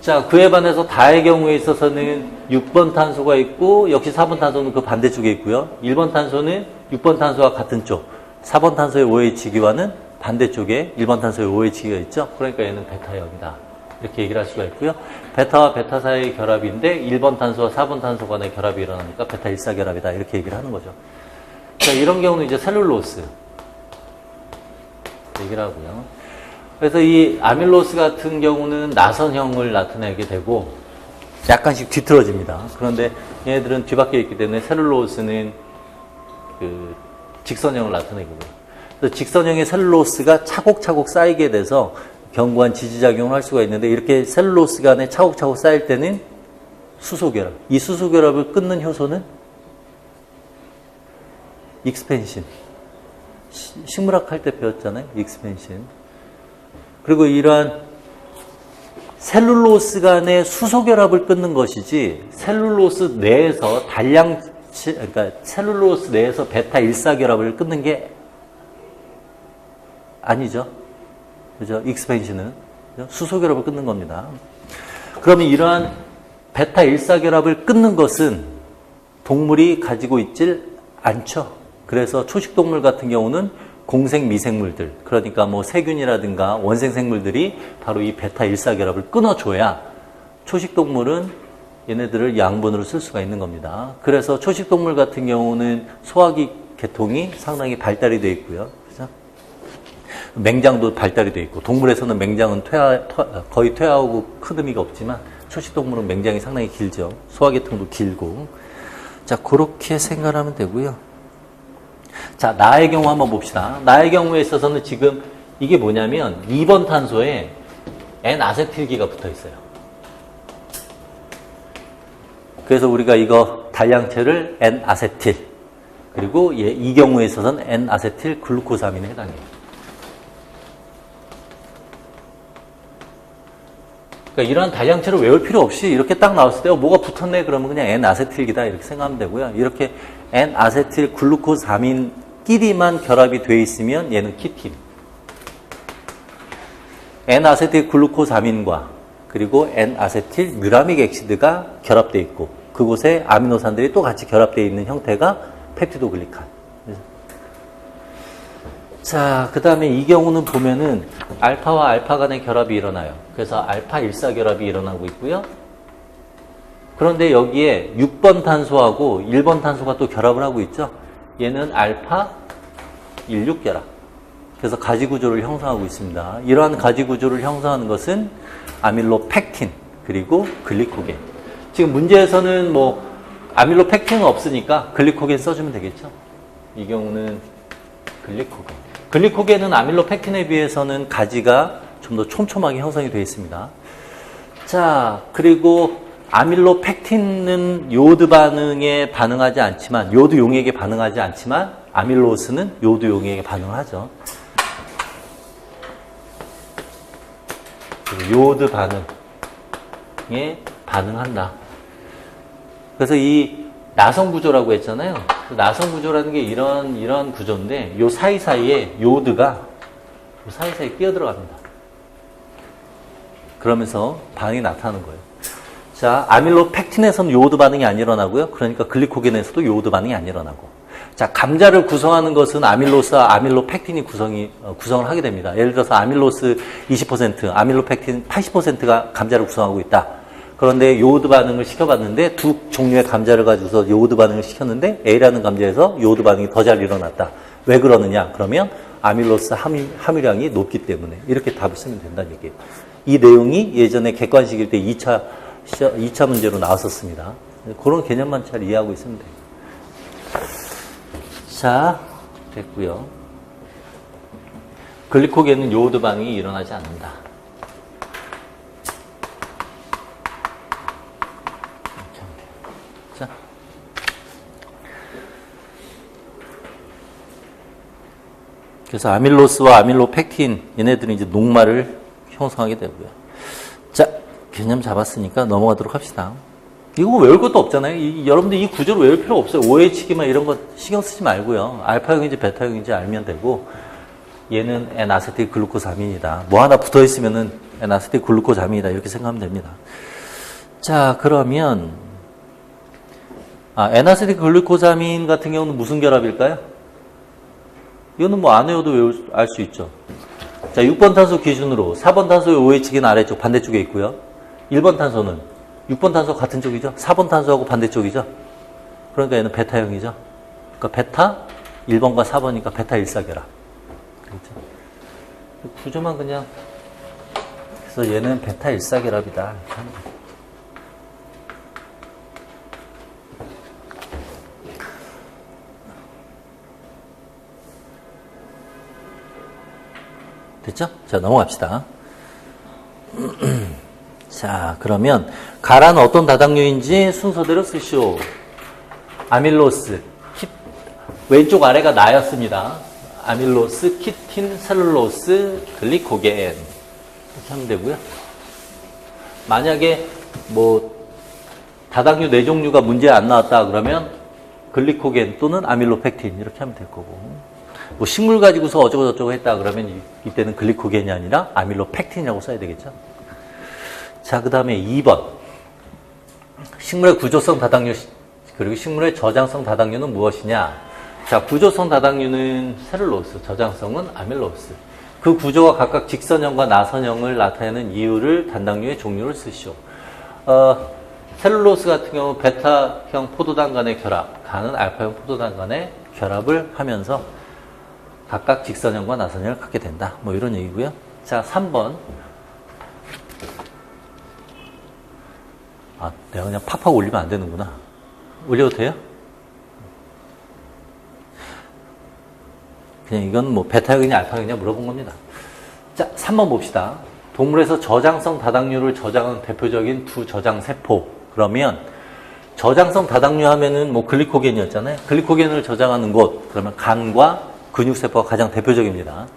A: 자, 그에 반해서 다의 경우에 있어서는 6번 탄소가 있고 역시 4번 탄소는 그 반대쪽에 있고요. 1번 탄소는 6번 탄소와 같은 쪽, 4번 탄소의 OH기와는 반대쪽에 1번 탄소의 OH기가 있죠. 그러니까 얘는 베타형이다. 이렇게 얘기를 할 수가 있고요. 베타와 베타 사이의 결합인데 1번 탄소와 4번 탄소 간의 결합이 일어나니까 베타 일사결합이다. 이렇게 얘기를 하는 거죠. 자, 이런 경우는 이제 셀룰로스 얘기를 하고요. 그래서 이 아밀로스 같은 경우는 나선형을 나타내게 되고 약간씩 뒤틀어집니다. 그런데 얘네들은 뒤바뀌어 있기 때문에 셀룰로스는 그 직선형을 나타내고, 그래서 직선형의 셀룰로스가 차곡차곡 쌓이게 돼서 견고한 지지작용을 할 수가 있는데, 이렇게 셀룰로스 간에 차곡차곡 쌓일 때는 수소결합. 이 수소결합을 끊는 효소는 익스펜신. 식물학 할 때 배웠잖아요. 익스펜신. 그리고 이러한 셀룰로스 간의 수소결합을 끊는 것이지 셀룰로스 내에서 그러니까 셀룰로스 내에서 베타 일사결합을 끊는 게 아니죠. 그죠? 익스펜신은 수소결합을 끊는 겁니다. 그러면 이러한 베타 일사결합을 끊는 것은 동물이 가지고 있질 않죠. 그래서 초식동물 같은 경우는 공생 미생물들, 그러니까 뭐 세균이라든가 원생 생물들이 바로 이 베타 일사결합을 끊어줘야 초식동물은 얘네들을 양분으로 쓸 수가 있는 겁니다. 그래서 초식동물 같은 경우는 소화기 계통이 상당히 발달이 되어 있고요. 그죠? 맹장도 발달이 되어 있고, 동물에서는 맹장은 거의 퇴화하고 큰 의미가 없지만 초식동물은 맹장이 상당히 길죠. 소화계통도 길고. 자, 그렇게 생각하면 되고요. 자, 나의 경우 한번 봅시다. 나의 경우에 있어서는 지금 이게 뭐냐면 2번 탄소에 N아세틸기가 붙어 있어요. 그래서 우리가 이거 단량체를 N아세틸, 그리고 이 경우에 있어서는 N아세틸 글루코사민에 해당해요. 그러니까 이러한 단량체를 외울 필요 없이 이렇게 딱 나왔을 때 뭐가 붙었네 그러면 그냥 N아세틸기다 이렇게 생각하면 되고요. 이렇게 N아세틸 글루코사민끼리만 결합이 되어 있으면 얘는 키틴. N아세틸 글루코사민과 그리고 N아세틸 뮤라믹 엑시드가 결합되어 있고 그곳에 아미노산들이 또 같이 결합되어 있는 형태가 펩티도글리칸. 자, 그 다음에 이 경우는 보면은 알파와 알파 간의 결합이 일어나요. 그래서 알파 일사결합이 일어나고 있고요. 그런데 여기에 6번 탄소하고 1번 탄소가 또 결합을 하고 있죠. 얘는 알파 16결합. 그래서 가지구조를 형성하고 있습니다. 이러한 가지구조를 형성하는 것은 아밀로펙틴 그리고 글리코겐. 지금 문제에서는 뭐 아밀로펙틴은 없으니까 글리코겐 써주면 되겠죠. 이 경우는 글리코겐. 글리코겐은 아밀로펙틴에 비해서는 가지가 좀 더 촘촘하게 형성이 되어 있습니다. 자, 그리고 아밀로펙틴은 요오드 반응에 반응하지 않지만, 요오드 용액에 반응하지 않지만, 아밀로스는 요오드 용액에 반응하죠. 요오드 반응에 반응한다. 그래서 이 나성 구조라고 했잖아요. 나성 구조라는 게 이런 구조인데, 요 사이사이에 요오드가 요 사이사이에 끼어들어갑니다. 그러면서 반응이 나타나는 거예요. 자, 아밀로펙틴에서는 요오드 반응이 안 일어나고요. 그러니까 글리코겐에서도 요오드 반응이 안 일어나고. 자, 감자를 구성하는 것은 아밀로스와 아밀로펙틴이 구성을 하게 됩니다. 예를 들어서 아밀로스 20%, 아밀로펙틴 80%가 감자를 구성하고 있다. 그런데 요오드 반응을 시켜봤는데 두 종류의 감자를 가지고서 요오드 반응을 시켰는데 A라는 감자에서 요오드 반응이 더 잘 일어났다. 왜 그러느냐? 그러면 아밀로스 함유량이 높기 때문에 이렇게 답을 쓰면 된다는 얘기예요. 이 내용이 예전에 객관식일 때 2차 문제로 나왔었습니다. 그런 개념만 잘 이해하고 있으면 돼요. 자, 됐고요. 글리코겐은 요오드 반응이 일어나지 않는다. 이렇게 하면 돼요. 자. 그래서 아밀로스와 아밀로펙틴 얘네들은 이제 녹말을 형성하게 되고요. 자, 개념 잡았으니까 넘어가도록 합시다. 이거 외울 것도 없잖아요. 여러분들 이 구조를 외울 필요 없어요. OH기만 이런 거 신경 쓰지 말고요. 알파형인지 베타형인지 알면 되고, 얘는 N아세틸 글루코사민이다. 뭐 하나 붙어 있으면은 N아세틸 글루코사민이다. 이렇게 생각하면 됩니다. 자, 그러면 N아세틸 글루코사민 같은 경우는 무슨 결합일까요? 이거는 뭐 안 외워도 알 수 있죠. 자, 6번 탄소 기준으로 4번 탄소의 OH기는 아래쪽 반대쪽에 있고요. 1번 탄소는 6번 탄소 같은 쪽이죠. 4번 탄소하고 반대쪽이죠. 그러니까 얘는 베타형이죠. 그러니까 베타 1번과 4번이니까 베타 일사결합. 그렇죠? 구조만 그냥 그래서 얘는 베타 일사결합이다. 이렇게 하면 돼요. 됐죠? 자, 넘어갑시다. 자, 그러면 가라는 어떤 다당류인지 순서대로 쓰시오. 아밀로스, 왼쪽 아래가 나였습니다. 아밀로스, 키틴, 셀룰로스, 글리코겐 이렇게 하면 되고요. 만약에 뭐 다당류 4종류가 문제 안 나왔다 그러면 글리코겐 또는 아밀로펙틴 이렇게 하면 될 거고, 뭐 식물 가지고서 어쩌고저쩌고 했다 그러면 이때는 글리코겐이 아니라 아밀로펙틴이라고 써야 되겠죠. 자, 그 다음에 2번. 식물의 구조성 다당류 그리고 식물의 저장성 다당류는 무엇이냐? 자, 구조성 다당류는 셀룰로스, 저장성은 아밀로스. 그 구조가 각각 직선형과 나선형을 나타내는 이유를 단당류의 종류를 쓰시오. 셀룰로스 같은 경우 베타형 포도당 간의 결합, 간은 알파형 포도당 간의 결합을 하면서 각각 직선형과 나선형을 갖게 된다. 뭐 이런 얘기고요. 자, 3번. 내가 그냥 팍팍 올리면 안 되는구나. 올려도 돼요? 그냥 이건 뭐 베타형이냐 알파형이냐 물어본 겁니다. 자, 3번 봅시다. 동물에서 저장성 다당류를 저장하는 대표적인 두 저장 세포. 그러면 저장성 다당류 하면은 뭐 글리코겐이었잖아요. 글리코겐을 저장하는 곳. 그러면 간과 근육세포가 가장 대표적입니다.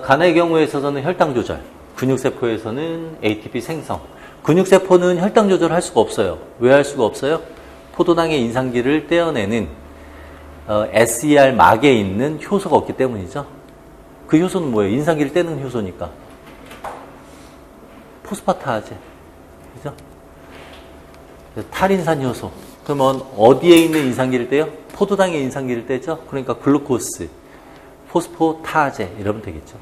A: 간의 경우에 있어서는 혈당 조절, 근육세포에서는 ATP 생성. 근육세포는 혈당 조절을 할 수가 없어요. 왜 할 수가 없어요? 포도당의 인상기를 떼어내는 SER 막에 있는 효소가 없기 때문이죠. 그 효소는 뭐예요? 인상기를 떼는 효소니까. 포스파타제. 그죠? 탈인산 효소. 그러면 어디에 있는 인상기를 떼요? 포도당의 인상기를 떼죠? 그러니까 글루코스. 포스포타제 이러면 되겠죠.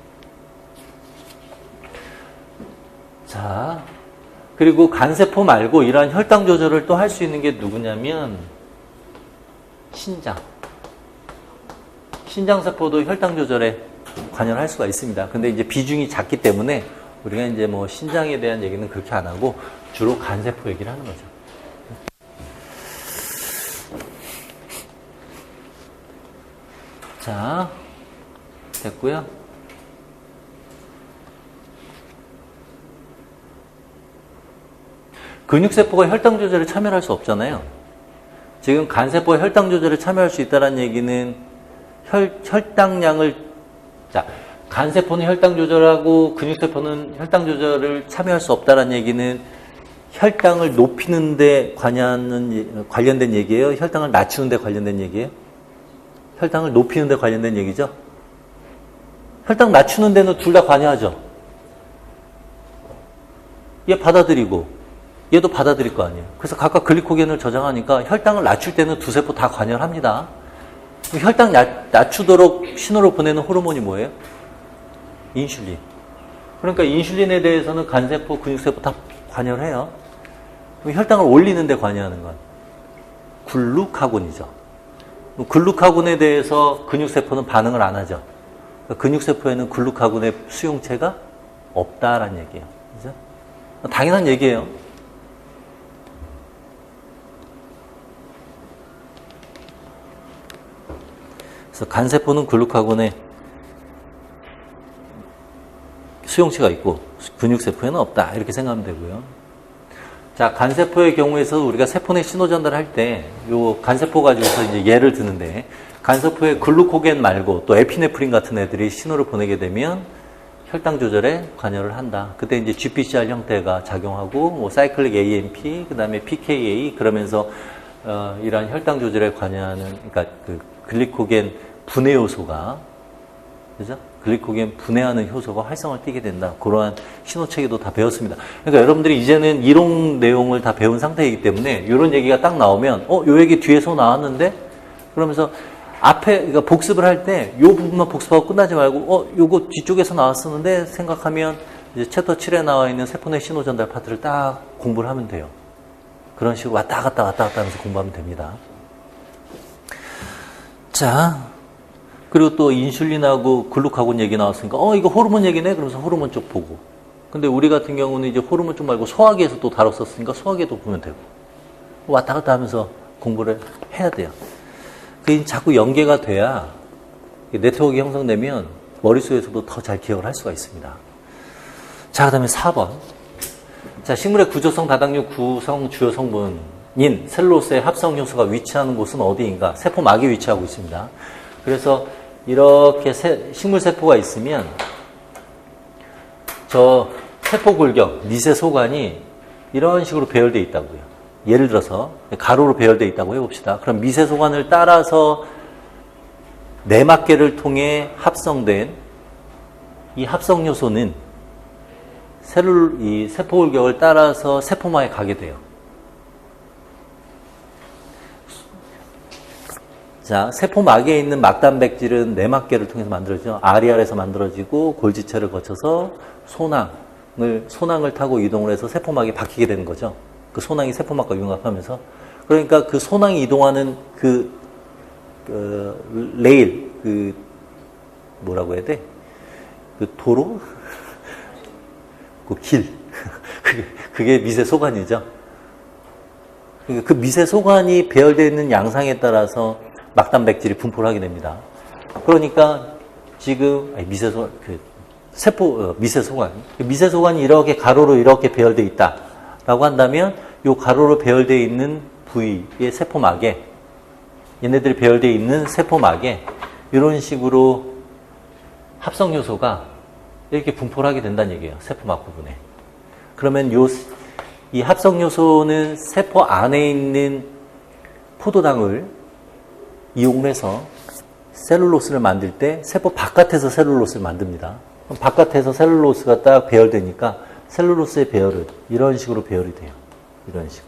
A: 자, 그리고 간세포 말고 이러한 혈당 조절을 또 할 수 있는 게 누구냐면 신장. 신장세포도 혈당 조절에 관여를 할 수가 있습니다. 근데 이제 비중이 작기 때문에 우리가 이제 뭐 신장에 대한 얘기는 그렇게 안 하고 주로 간세포 얘기를 하는 거죠. 자, 됐고요. 근육세포가 혈당 조절에 참여할 수 없잖아요. 지금 간세포가 혈당 조절에 참여할 수 있다는 얘기는 혈당량을, 자, 간세포는 혈당 조절하고 근육세포는 혈당 조절을 참여할 수 없다는 얘기는 혈당을 높이는 데 관련된 얘기예요? 혈당을 낮추는 데 관련된 얘기예요? 혈당을 높이는 데 관련된 얘기죠? 혈당 낮추는 데는 둘 다 관여하죠? 얘 받아들이고 얘도 받아들일 거 아니에요. 그래서 각각 글리코겐을 저장하니까 혈당을 낮출 때는 두 세포 다 관여를 합니다. 혈당 낮추도록 신호를 보내는 호르몬이 뭐예요? 인슐린. 그러니까 인슐린에 대해서는 간세포, 근육세포 다 관여를 해요. 혈당을 올리는 데 관여하는 건 글루카곤이죠. 글루카곤에 대해서 근육세포는 반응을 안 하죠. 그러니까 근육세포에는 글루카곤의 수용체가 없다라는 얘기예요. 그죠? 당연한 얘기예요. 그래서 간세포는 글루카곤의 수용체가 있고 근육세포에는 없다. 이렇게 생각하면 되고요. 자, 간세포의 경우에서 우리가 세포 내 신호 전달할 때 요 간세포 가지고서 이제 예를 드는데 간세포에 글루코겐 말고 또 에피네프린 같은 애들이 신호를 보내게 되면 혈당 조절에 관여를 한다. 그때 이제 GPCR 형태가 작용하고 뭐 사이클릭 AMP, 그다음에 PKA 그러면서 이러한 혈당 조절에 관여하는 그러니까 그 글리코겐 분해 요소가 그죠? 글리코겐 분해하는 효소가 활성을 띠게 된다. 그러한 신호체계도 다 배웠습니다. 그러니까 여러분들이 이제는 이론 내용을 다 배운 상태이기 때문에 이런 얘기가 딱 나오면 요 얘기 뒤에서 나왔는데 그러면서 앞에 그러니까 복습을 할 때 요 부분만 복습하고 끝나지 말고 요거 뒤쪽에서 나왔었는데 생각하면 이제 챕터 7에 나와 있는 세포 내 신호 전달 파트를 딱 공부를 하면 돼요. 그런 식으로 왔다 갔다 하면서 공부하면 됩니다. 자, 그리고 또 인슐린하고 글루카곤 얘기 나왔으니까 이거 호르몬 얘기네 그러면서 호르몬 쪽 보고 근데 우리 같은 경우는 이제 호르몬 쪽 말고 소화기에서 또 다뤘었으니까 소화기도 보면 되고 왔다 갔다 하면서 공부를 해야 돼요. 그게 자꾸 연계가 돼야 네트워크가 형성되면 머릿속에서도 더 잘 기억을 할 수가 있습니다. 자, 그 다음에 4번. 자, 식물의 구조성 다당류 구성 주요 성분인 셀룰로스의 합성 요소가 위치하는 곳은 어디인가? 세포막에 위치하고 있습니다. 그래서 이렇게 식물 세포가 있으면 저 세포 골격, 미세 소관이 이런 식으로 배열되어 있다고요. 예를 들어서 가로로 배열되어 있다고 해봅시다. 그럼 미세 소관을 따라서 내막계를 통해 합성된 이 합성 요소는 이 세포 골격을 따라서 세포막에 가게 돼요. 자, 세포막에 있는 막단백질은 내막계를 통해서 만들어지죠. RER에서 만들어지고 골지체를 거쳐서 소낭을 타고 이동을 해서 세포막에 박히게 되는 거죠. 그 소낭이 세포막과 융합하면서. 그러니까 그 소낭이 이동하는 그 레일, 뭐라고 해야 돼? 그 도로? 그 길. 그게 미세 소관이죠. 그 미세 소관이 배열되어 있는 양상에 따라서 막단백질이 분포를 하게 됩니다. 그러니까 지금 미세소관이 이렇게 가로로 이렇게 배열되어 있다라고 한다면 이 가로로 배열되어 있는 부위의 세포막에 얘네들이 배열되어 있는 세포막에 이런 식으로 합성 요소가 이렇게 분포를 하게 된다는 얘기예요. 세포막 부분에. 그러면 이 합성 요소는 세포 안에 있는 포도당을 이용을 해서 셀룰로스를 만들 때 세포 바깥에서 셀룰로스를 만듭니다. 그럼 바깥에서 셀룰로스가 딱 배열되니까 셀룰로스의 배열은 이런 식으로 배열이 돼요. 이런 식으로.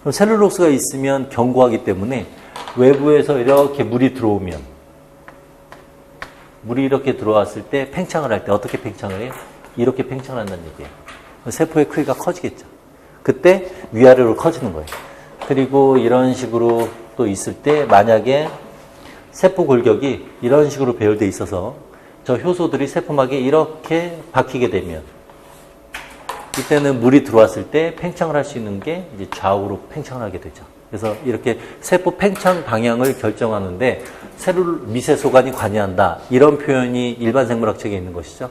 A: 그럼 셀룰로스가 있으면 견고하기 때문에 외부에서 이렇게 물이 들어오면 물이 이렇게 들어왔을 때 팽창을 할 때 어떻게 팽창을 해요? 이렇게 팽창을 한다는 얘기예요. 세포의 크기가 커지겠죠. 그때 위아래로 커지는 거예요. 그리고 이런 식으로 또 있을 때 만약에 세포 골격이 이런 식으로 배열되어 있어서 저 효소들이 세포막에 이렇게 박히게 되면 이때는 물이 들어왔을 때 팽창을 할 수 있는 게 이제 좌우로 팽창을 하게 되죠. 그래서 이렇게 세포 팽창 방향을 결정하는데 셀룰 미세소관이 관여한다. 이런 표현이 일반 생물학책에 있는 것이죠.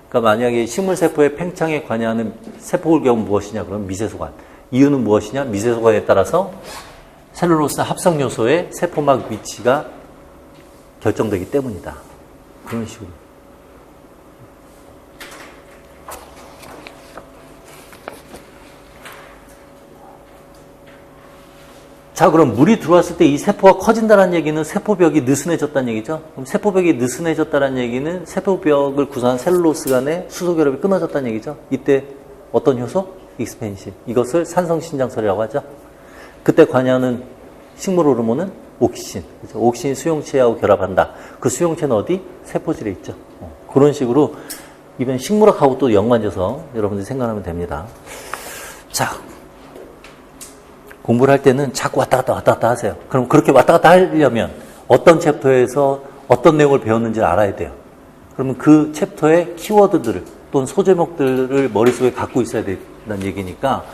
A: 그러니까 만약에 식물 세포의 팽창에 관여하는 세포 골격은 무엇이냐? 그러면 미세소관. 이유는 무엇이냐? 미세소관에 따라서 셀룰로스 합성 요소의 세포막 위치가 결정되기 때문이다. 그런 식으로. 자, 그럼 물이 들어왔을 때 이 세포가 커진다는 얘기는 세포벽이 느슨해졌다는 얘기죠. 그럼 세포벽이 느슨해졌다는 얘기는 세포벽을 구성한 셀룰로스 간의 수소결합이 끊어졌다는 얘기죠. 이때 어떤 효소? 익스펜신. 이것을 산성신장설이라고 하죠. 그때 관여하는 식물 호르몬은 옥신. 그래서 옥신이 수용체하고 결합한다. 그 수용체는 어디? 세포질에 있죠. 그런 식으로 이번 식물학하고 또 연관져서 여러분들이 생각하면 됩니다. 자, 공부를 할 때는 자꾸 왔다 갔다 하세요. 그럼 그렇게 왔다 갔다 하려면 어떤 챕터에서 어떤 내용을 배웠는지를 알아야 돼요. 그러면 그 챕터의 키워드들을 또는 소제목들을 머릿속에 갖고 있어야 된다는 얘기니까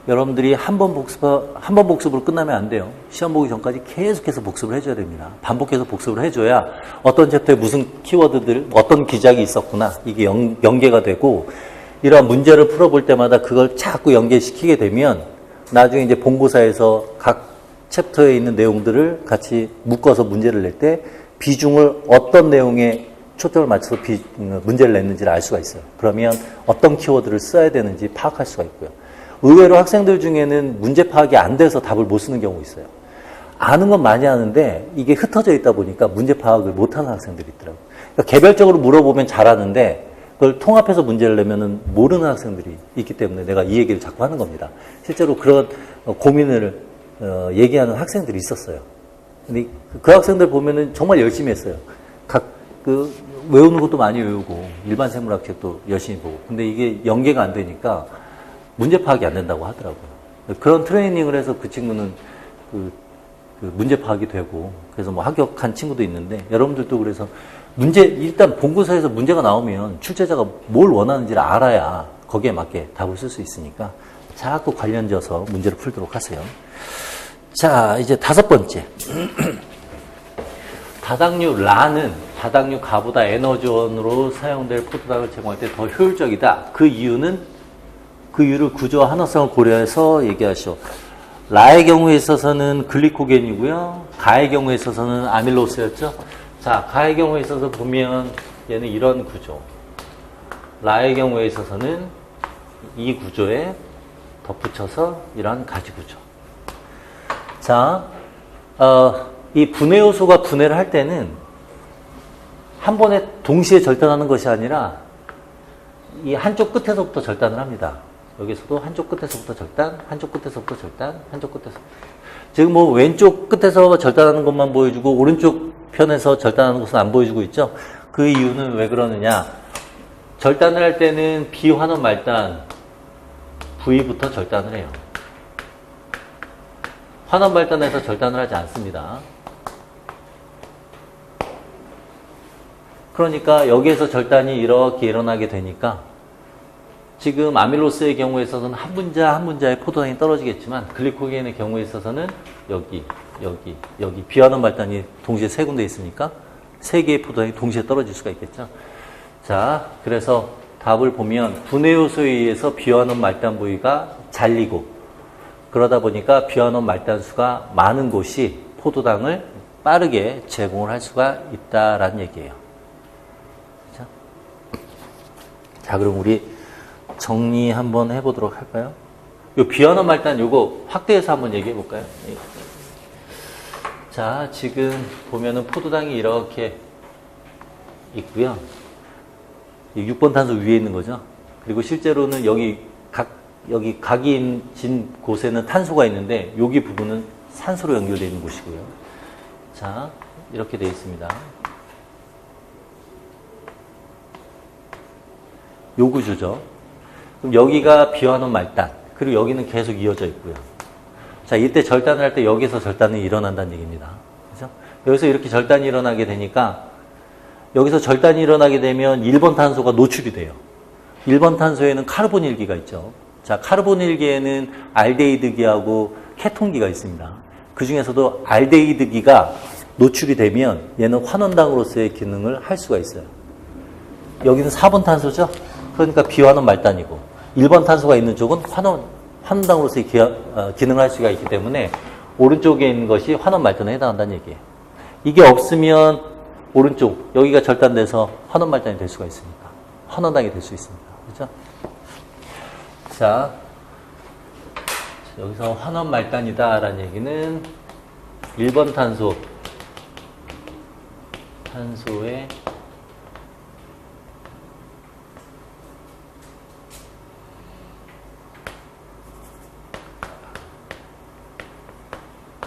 A: 여러분들이 한 번 복습으로 끝나면 안 돼요. 시험 보기 전까지 계속해서 복습을 해줘야 됩니다. 반복해서 복습을 해줘야 어떤 챕터에 무슨 키워드들, 어떤 기작이 있었구나. 이게 연계가 되고 이러한 문제를 풀어볼 때마다 그걸 자꾸 연계시키게 되면 나중에 이제 본고사에서 각 챕터에 있는 내용들을 같이 묶어서 문제를 낼 때 비중을 어떤 내용에 초점을 맞춰서 문제를 냈는지를 알 수가 있어요. 그러면 어떤 키워드를 써야 되는지 파악할 수가 있고요. 의외로 학생들 중에는 문제 파악이 안 돼서 답을 못 쓰는 경우 있어요. 아는 건 많이 아는데 이게 흩어져 있다 보니까 문제 파악을 못하는 학생들이 있더라고요. 그러니까 개별적으로 물어보면 잘하는데 그걸 통합해서 문제를 내면은 모르는 학생들이 있기 때문에 내가 이 얘기를 자꾸 하는 겁니다. 실제로 그런 고민을 얘기하는 학생들이 있었어요. 근데 그 학생들 보면은 정말 열심히 했어요. 외우는 것도 많이 외우고 일반 생물학 책도 열심히 보고. 근데 이게 연계가 안 되니까 문제 파악이 안 된다고 하더라고요. 그런 트레이닝을 해서 그 친구는 그 문제 파악이 되고 그래서 뭐 합격한 친구도 있는데 여러분들도 그래서 일단 본고사에서 문제가 나오면 출제자가 뭘 원하는지를 알아야 거기에 맞게 답을 쓸 수 있으니까 자꾸 관련져서 문제를 풀도록 하세요. 자, 이제 5번째. 다당류 라는 다당류 가보다 에너지원으로 사용될 포도당을 제공할 때 더 효율적이다. 그 이유를 구조와 한화성을 고려해서 얘기하시오. 라의 경우에 있어서는 글리코겐이고요. 가의 경우에 있어서는 아밀로스였죠. 자, 가의 경우에 있어서 보면 얘는 이런 구조. 라의 경우에 있어서는 이 구조에 덧붙여서 이런 가지 구조. 자, 이 분해 요소가 분해를 할 때는 한 번에 동시에 절단하는 것이 아니라 이 한쪽 끝에서부터 절단을 합니다. 여기서도 한쪽 끝에서부터 절단, 한쪽 끝에서부터 절단, 한쪽 끝에서부터. 지금 뭐 왼쪽 끝에서 절단하는 것만 보여주고 오른쪽 편에서 절단하는 것은 안 보여주고 있죠. 그 이유는 왜 그러느냐. 절단을 할 때는 비환원 말단 부위부터 절단을 해요. 환원 말단에서 절단을 하지 않습니다. 그러니까 여기에서 절단이 이렇게 일어나게 되니까 지금 아밀로스의 경우에 있어서는 한 분자 한 분자의 포도당이 떨어지겠지만 글리코겐의 경우에 있어서는 여기 비환원 말단이 동시에 3군데 있으니까 3개의 포도당이 동시에 떨어질 수가 있겠죠. 자, 그래서 답을 보면 분해 요소에 의해서 비환원 말단 부위가 잘리고 그러다 보니까 비환원 말단 수가 많은 곳이 포도당을 빠르게 제공을 할 수가 있다라는 얘기예요. 그렇죠? 자, 그럼 우리 정리 한번 해보도록 할까요? 요 비환원 말단 요거 확대해서 한번 얘기해 볼까요? 자, 지금 보면은 포도당이 이렇게 있고요. 6번 탄소 위에 있는 거죠. 그리고 실제로는 여기 각이 진 곳에는 탄소가 있는데 여기 부분은 산소로 연결되어 있는 곳이고요. 자, 이렇게 되어 있습니다. 요 구조죠. 그럼 여기가 비환원 말단, 그리고 여기는 계속 이어져 있고요. 자, 이때 절단을 할 때 여기서 절단이 일어난다는 얘기입니다. 그죠? 여기서 이렇게 절단이 일어나게 되니까 여기서 절단이 일어나게 되면 1번 탄소가 노출이 돼요. 1번 탄소에는 카르보닐기가 있죠. 자, 카르보닐기에는 알데히드기하고 케톤기가 있습니다. 그 중에서도 알데히드기가 노출이 되면 얘는 환원당으로서의 기능을 할 수가 있어요. 여기는 4번 탄소죠. 그러니까 비환원 말단이고 1번 탄소가 있는 쪽은 환원당으로서의 기능을 할 수가 있기 때문에 오른쪽에 있는 것이 환원 말단에 해당한다는 얘기예요. 이게 없으면 오른쪽 여기가 절단돼서 환원 말단이 될 수가 있으니까 환원당이 될 수 있습니다. 그렇죠? 자, 여기서 환원 말단이다라는 얘기는 1번 탄소의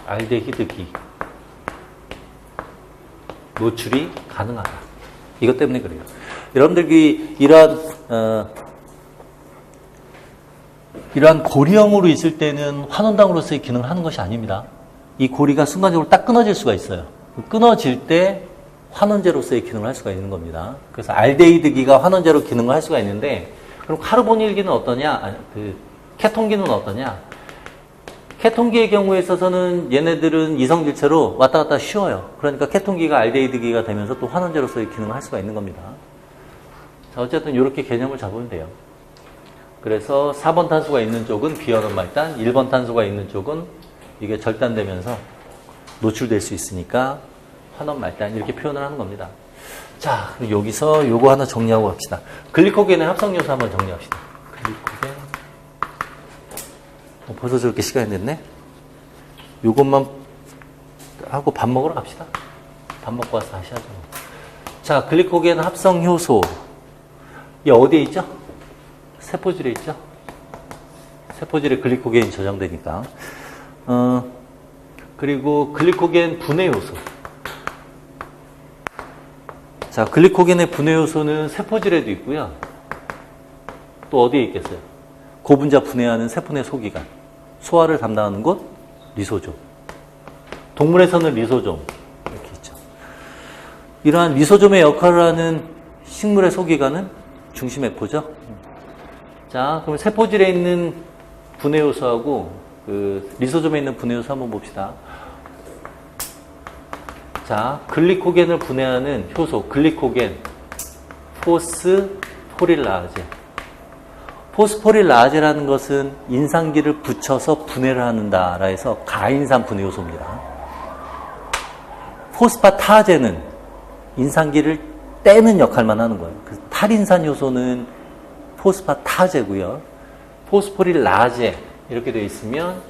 A: 알데히드기 노출이 가능하다. 이것 때문에 그래요. 여러분들이 이러한 고리형으로 있을 때는 환원당으로서의 기능을 하는 것이 아닙니다. 이 고리가 순간적으로 딱 끊어질 수가 있어요. 끊어질 때 환원제로서의 기능을 할 수가 있는 겁니다. 그래서 알데히드기가 환원제로 기능을 할 수가 있는데, 그럼 카르보닐기는 어떠냐? 케톤기는 어떠냐? 케톤기의 경우에 있어서는 얘네들은 이성질체로 왔다 갔다 쉬워요. 그러니까 케톤기가 알데히드기가 되면서 또 환원제로서의 기능을 할 수가 있는 겁니다. 자, 어쨌든 이렇게 개념을 잡으면 돼요. 그래서 4번 탄소가 있는 쪽은 비환원 말단, 1번 탄소가 있는 쪽은 이게 절단되면서 노출될 수 있으니까 환원 말단, 이렇게 표현을 하는 겁니다. 자, 여기서 요거 하나 정리하고 갑시다. 글리코겐의 합성요소 한번 정리합시다. 글리코겐. 벌써 저렇게 시간이 됐네? 요것만 하고 밥 먹으러 갑시다. 밥 먹고 와서 다시 하죠. 자, 글리코겐 합성효소. 이게 어디에 있죠? 세포질에 있죠? 세포질에 글리코겐이 저장되니까. 그리고 글리코겐 분해효소. 자, 글리코겐의 분해효소는 세포질에도 있고요. 또 어디에 있겠어요? 고분자 분해하는 세포내 소기관. 소화를 담당하는 곳, 리소좀. 동물에서는 리소좀. 이렇게 있죠. 이러한 리소좀의 역할을 하는 식물의 소기관은 중심세포죠. 자, 그럼 세포질에 있는 분해효소하고 리소좀에 있는 분해효소 한번 봅시다. 자, 글리코겐을 분해하는 효소, 글리코겐, 포스포릴라아제. 포스포릴라아제라는 것은 인산기를 붙여서 분해를 하는다라 해서 가인산 분해 요소입니다. 포스파타제는 인산기를 떼는 역할만 하는 거예요. 그래서 탈인산 요소는 포스파타제고요. 포스포릴라아제 이렇게 되어 있으면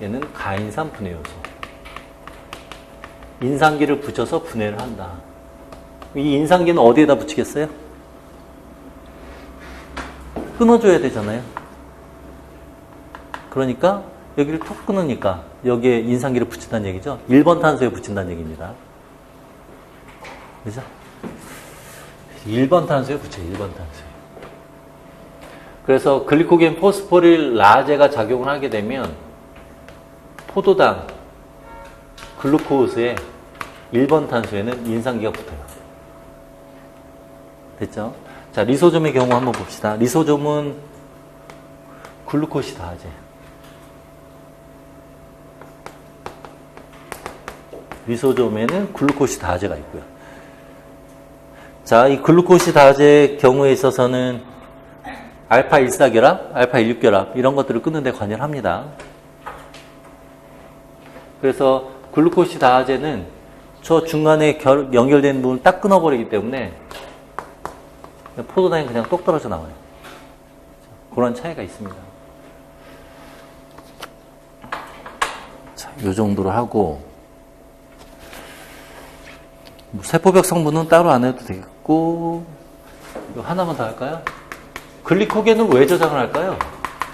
A: 얘는 가인산 분해 요소. 인산기를 붙여서 분해를 한다. 이 인산기는 어디에다 붙이겠어요? 끊어줘야 되잖아요. 그러니까 여기를 툭 끊으니까 여기에 인산기를 붙인다는 얘기죠. 1번 탄소에 붙인다는 얘기입니다. 그죠? 1번 탄소에 붙여요. 1번 탄소에. 그래서 글리코겐 포스포릴라아제가 작용을 하게 되면 포도당, 글루코스에 1번 탄소에는 인산기가 붙어요. 됐죠? 자, 리소좀의 경우 한번 봅시다. 리소좀은 글루코시다제. 리소좀에는 글루코시다제가 있고요. 자, 이 글루코시다제 경우에 있어서는 알파 1사결합, 알파 16결합 이런 것들을 끊는 데 관여를 합니다. 그래서 글루코시다제는 저 중간에 연결된 부분을 딱 끊어버리기 때문에 포도당이 그냥 똑 떨어져 나와요. 그런 차이가 있습니다. 자, 요 정도로 하고 세포벽 성분은 따로 안 해도 되겠고, 이거 하나만 더 할까요? 글리코겐은 왜 저장을 할까요?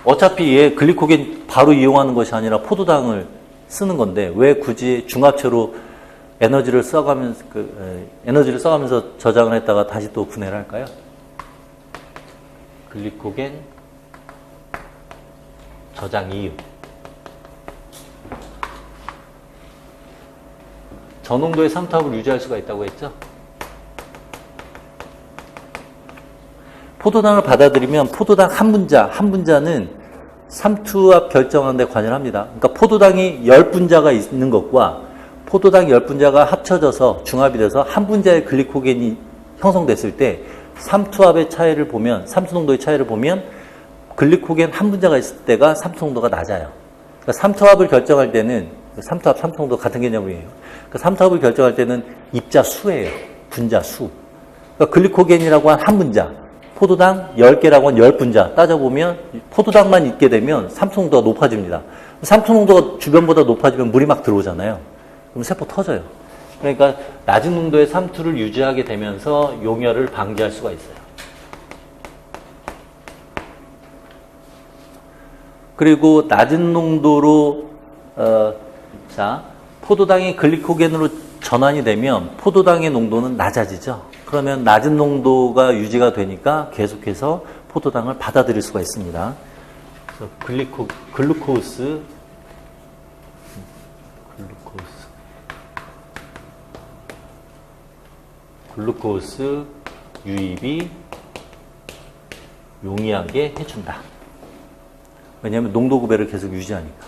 A: 어차피 얘 글리코겐 바로 이용하는 것이 아니라 포도당을 쓰는 건데 왜 굳이 중합체로 에너지를 써가면서 저장을 했다가 다시 또 분해를 할까요? 글리코겐 저장 이유. 저농도의 삼투압을 유지할 수가 있다고 했죠? 포도당을 받아들이면 포도당 한 분자는 삼투압 결정하는 데 관여합니다. 그러니까 포도당이 10분자가 있는 것과 포도당 10분자가 합쳐져서 중합이 돼서 한 분자의 글리코겐이 형성됐을 때 삼투압의 차이를 보면, 삼투농도의 차이를 보면 글리코겐 한 분자가 있을 때가 삼투농도가 낮아요. 그러니까 삼투압을 결정할 때는 삼투압, 삼투농도 같은 개념이에요. 그러니까 삼투압을 결정할 때는 입자 수예요. 분자 수. 그러니까 글리코겐이라고 한 분자, 포도당 10개라고 한 10분자 따져보면 포도당만 있게 되면 삼투농도가 높아집니다. 삼투농도가 주변보다 높아지면 물이 막 들어오잖아요. 그럼 세포 터져요. 그러니까 낮은 농도의 삼투를 유지하게 되면서 용혈을 방지할 수가 있어요. 그리고 낮은 농도로 포도당이 글리코겐으로 전환이 되면 포도당의 농도는 낮아지죠. 그러면 낮은 농도가 유지가 되니까 계속해서 포도당을 받아들일 수가 있습니다. 그래서 글루코스 유입이 용이하게 해준다. 왜냐하면 농도 구배를 계속 유지하니까.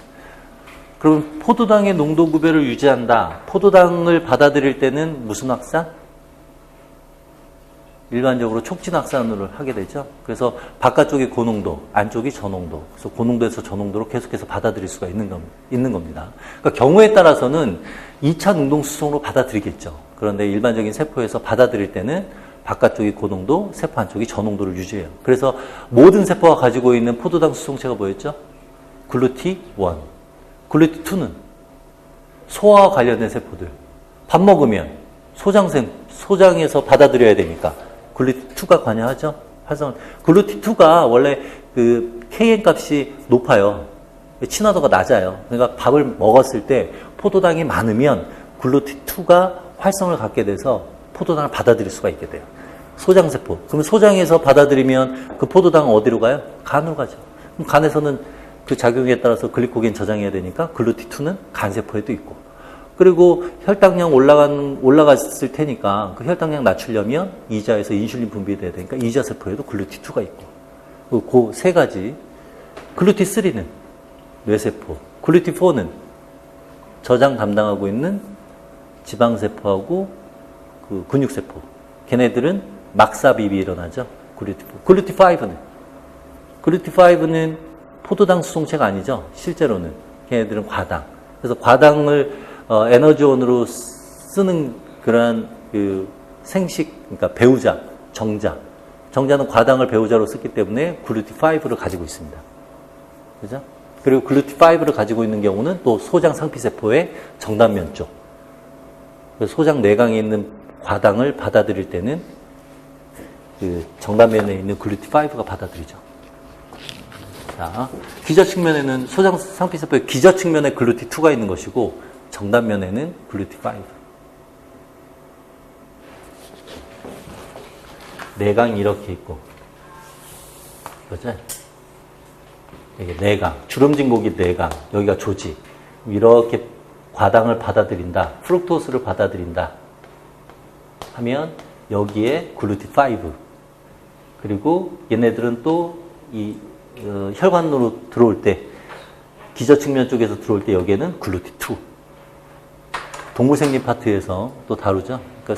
A: 그럼 포도당의 농도 구배를 유지한다. 포도당을 받아들일 때는 무슨 확산? 일반적으로 촉진 확산을 하게 되죠. 그래서 바깥쪽이 고농도, 안쪽이 저농도. 그래서 고농도에서 저농도로 계속해서 받아들일 수가 있는 겁니다. 그러니까 경우에 따라서는 2차 능동 수송으로 받아들이겠죠. 그런데 일반적인 세포에서 받아들일 때는 바깥쪽이 고농도, 세포 안쪽이 저농도를 유지해요. 그래서 모든 세포가 가지고 있는 포도당 수송체가 뭐였죠? 글루티1. 글루티2는 소화와 관련된 세포들. 밥 먹으면 소장에서 받아들여야 되니까 글루티2가 관여하죠. 활성. 글루티2가 원래 그 KN 값이 높아요. 친화도가 낮아요. 그러니까 밥을 먹었을 때 포도당이 많으면 글루티2가 활성을 갖게 돼서 포도당을 받아들일 수가 있게 돼요. 소장세포. 그럼 소장에서 받아들이면 그 포도당은 어디로 가요? 간으로 가죠. 그럼 간에서는 그 작용에 따라서 글리코겐 저장해야 되니까 글루티2는 간세포에도 있고. 그리고 혈당량 올라갔을 테니까 그 혈당량 낮추려면 이자에서 인슐린 분비돼야 되니까 이자세포에도 글루티2가 있고. 그 세 가지. 글루티3는 뇌세포. 글루티4는 저장 담당하고 있는 지방세포하고 그 근육세포. 걔네들은 막사비비 일어나죠. 글루티5는. 글루티5는 포도당 수송체가 아니죠. 실제로는. 걔네들은 과당. 그래서 과당을 에너지원으로 쓰는 그러한 그 생식, 그러니까 배우자, 정자. 정자는 과당을 배우자로 쓰기 때문에 글루티5를 가지고 있습니다. 그죠? 그리고 글루티5를 가지고 있는 경우는 또 소장 상피세포의 정단면 쪽. 소장 내강에 있는 과당을 받아들일 때는 그 정단면에 있는 글루티5가 받아들이죠. 자, 기저 측면에는 소장 상피세포의 기저 측면에 글루티2가 있는 것이고 정단면에는 글루티5. 내강이 이렇게 있고, 그죠? 이게 내강, 주름진 고기 내강, 여기가 조직. 이렇게 과당을 받아들인다, 프룩토스를 받아들인다 하면 여기에 글루티5. 그리고 얘네들은 또 이 혈관으로 들어올 때, 기저 측면 쪽에서 들어올 때 여기에는 글루티2. 동물생리 파트에서 또 다루죠. 그러니까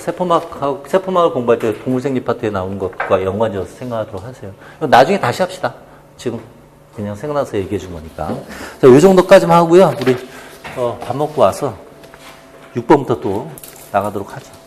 A: 세포막을 공부할 때 동물생리 파트에 나오는 것과 연관지어서 생각하도록 하세요. 나중에 다시 합시다. 지금 그냥 생각나서 얘기해 준 거니까. 자, 이 정도까지만 하고요. 우리 밥 먹고 와서 6번부터 또 나가도록 하죠.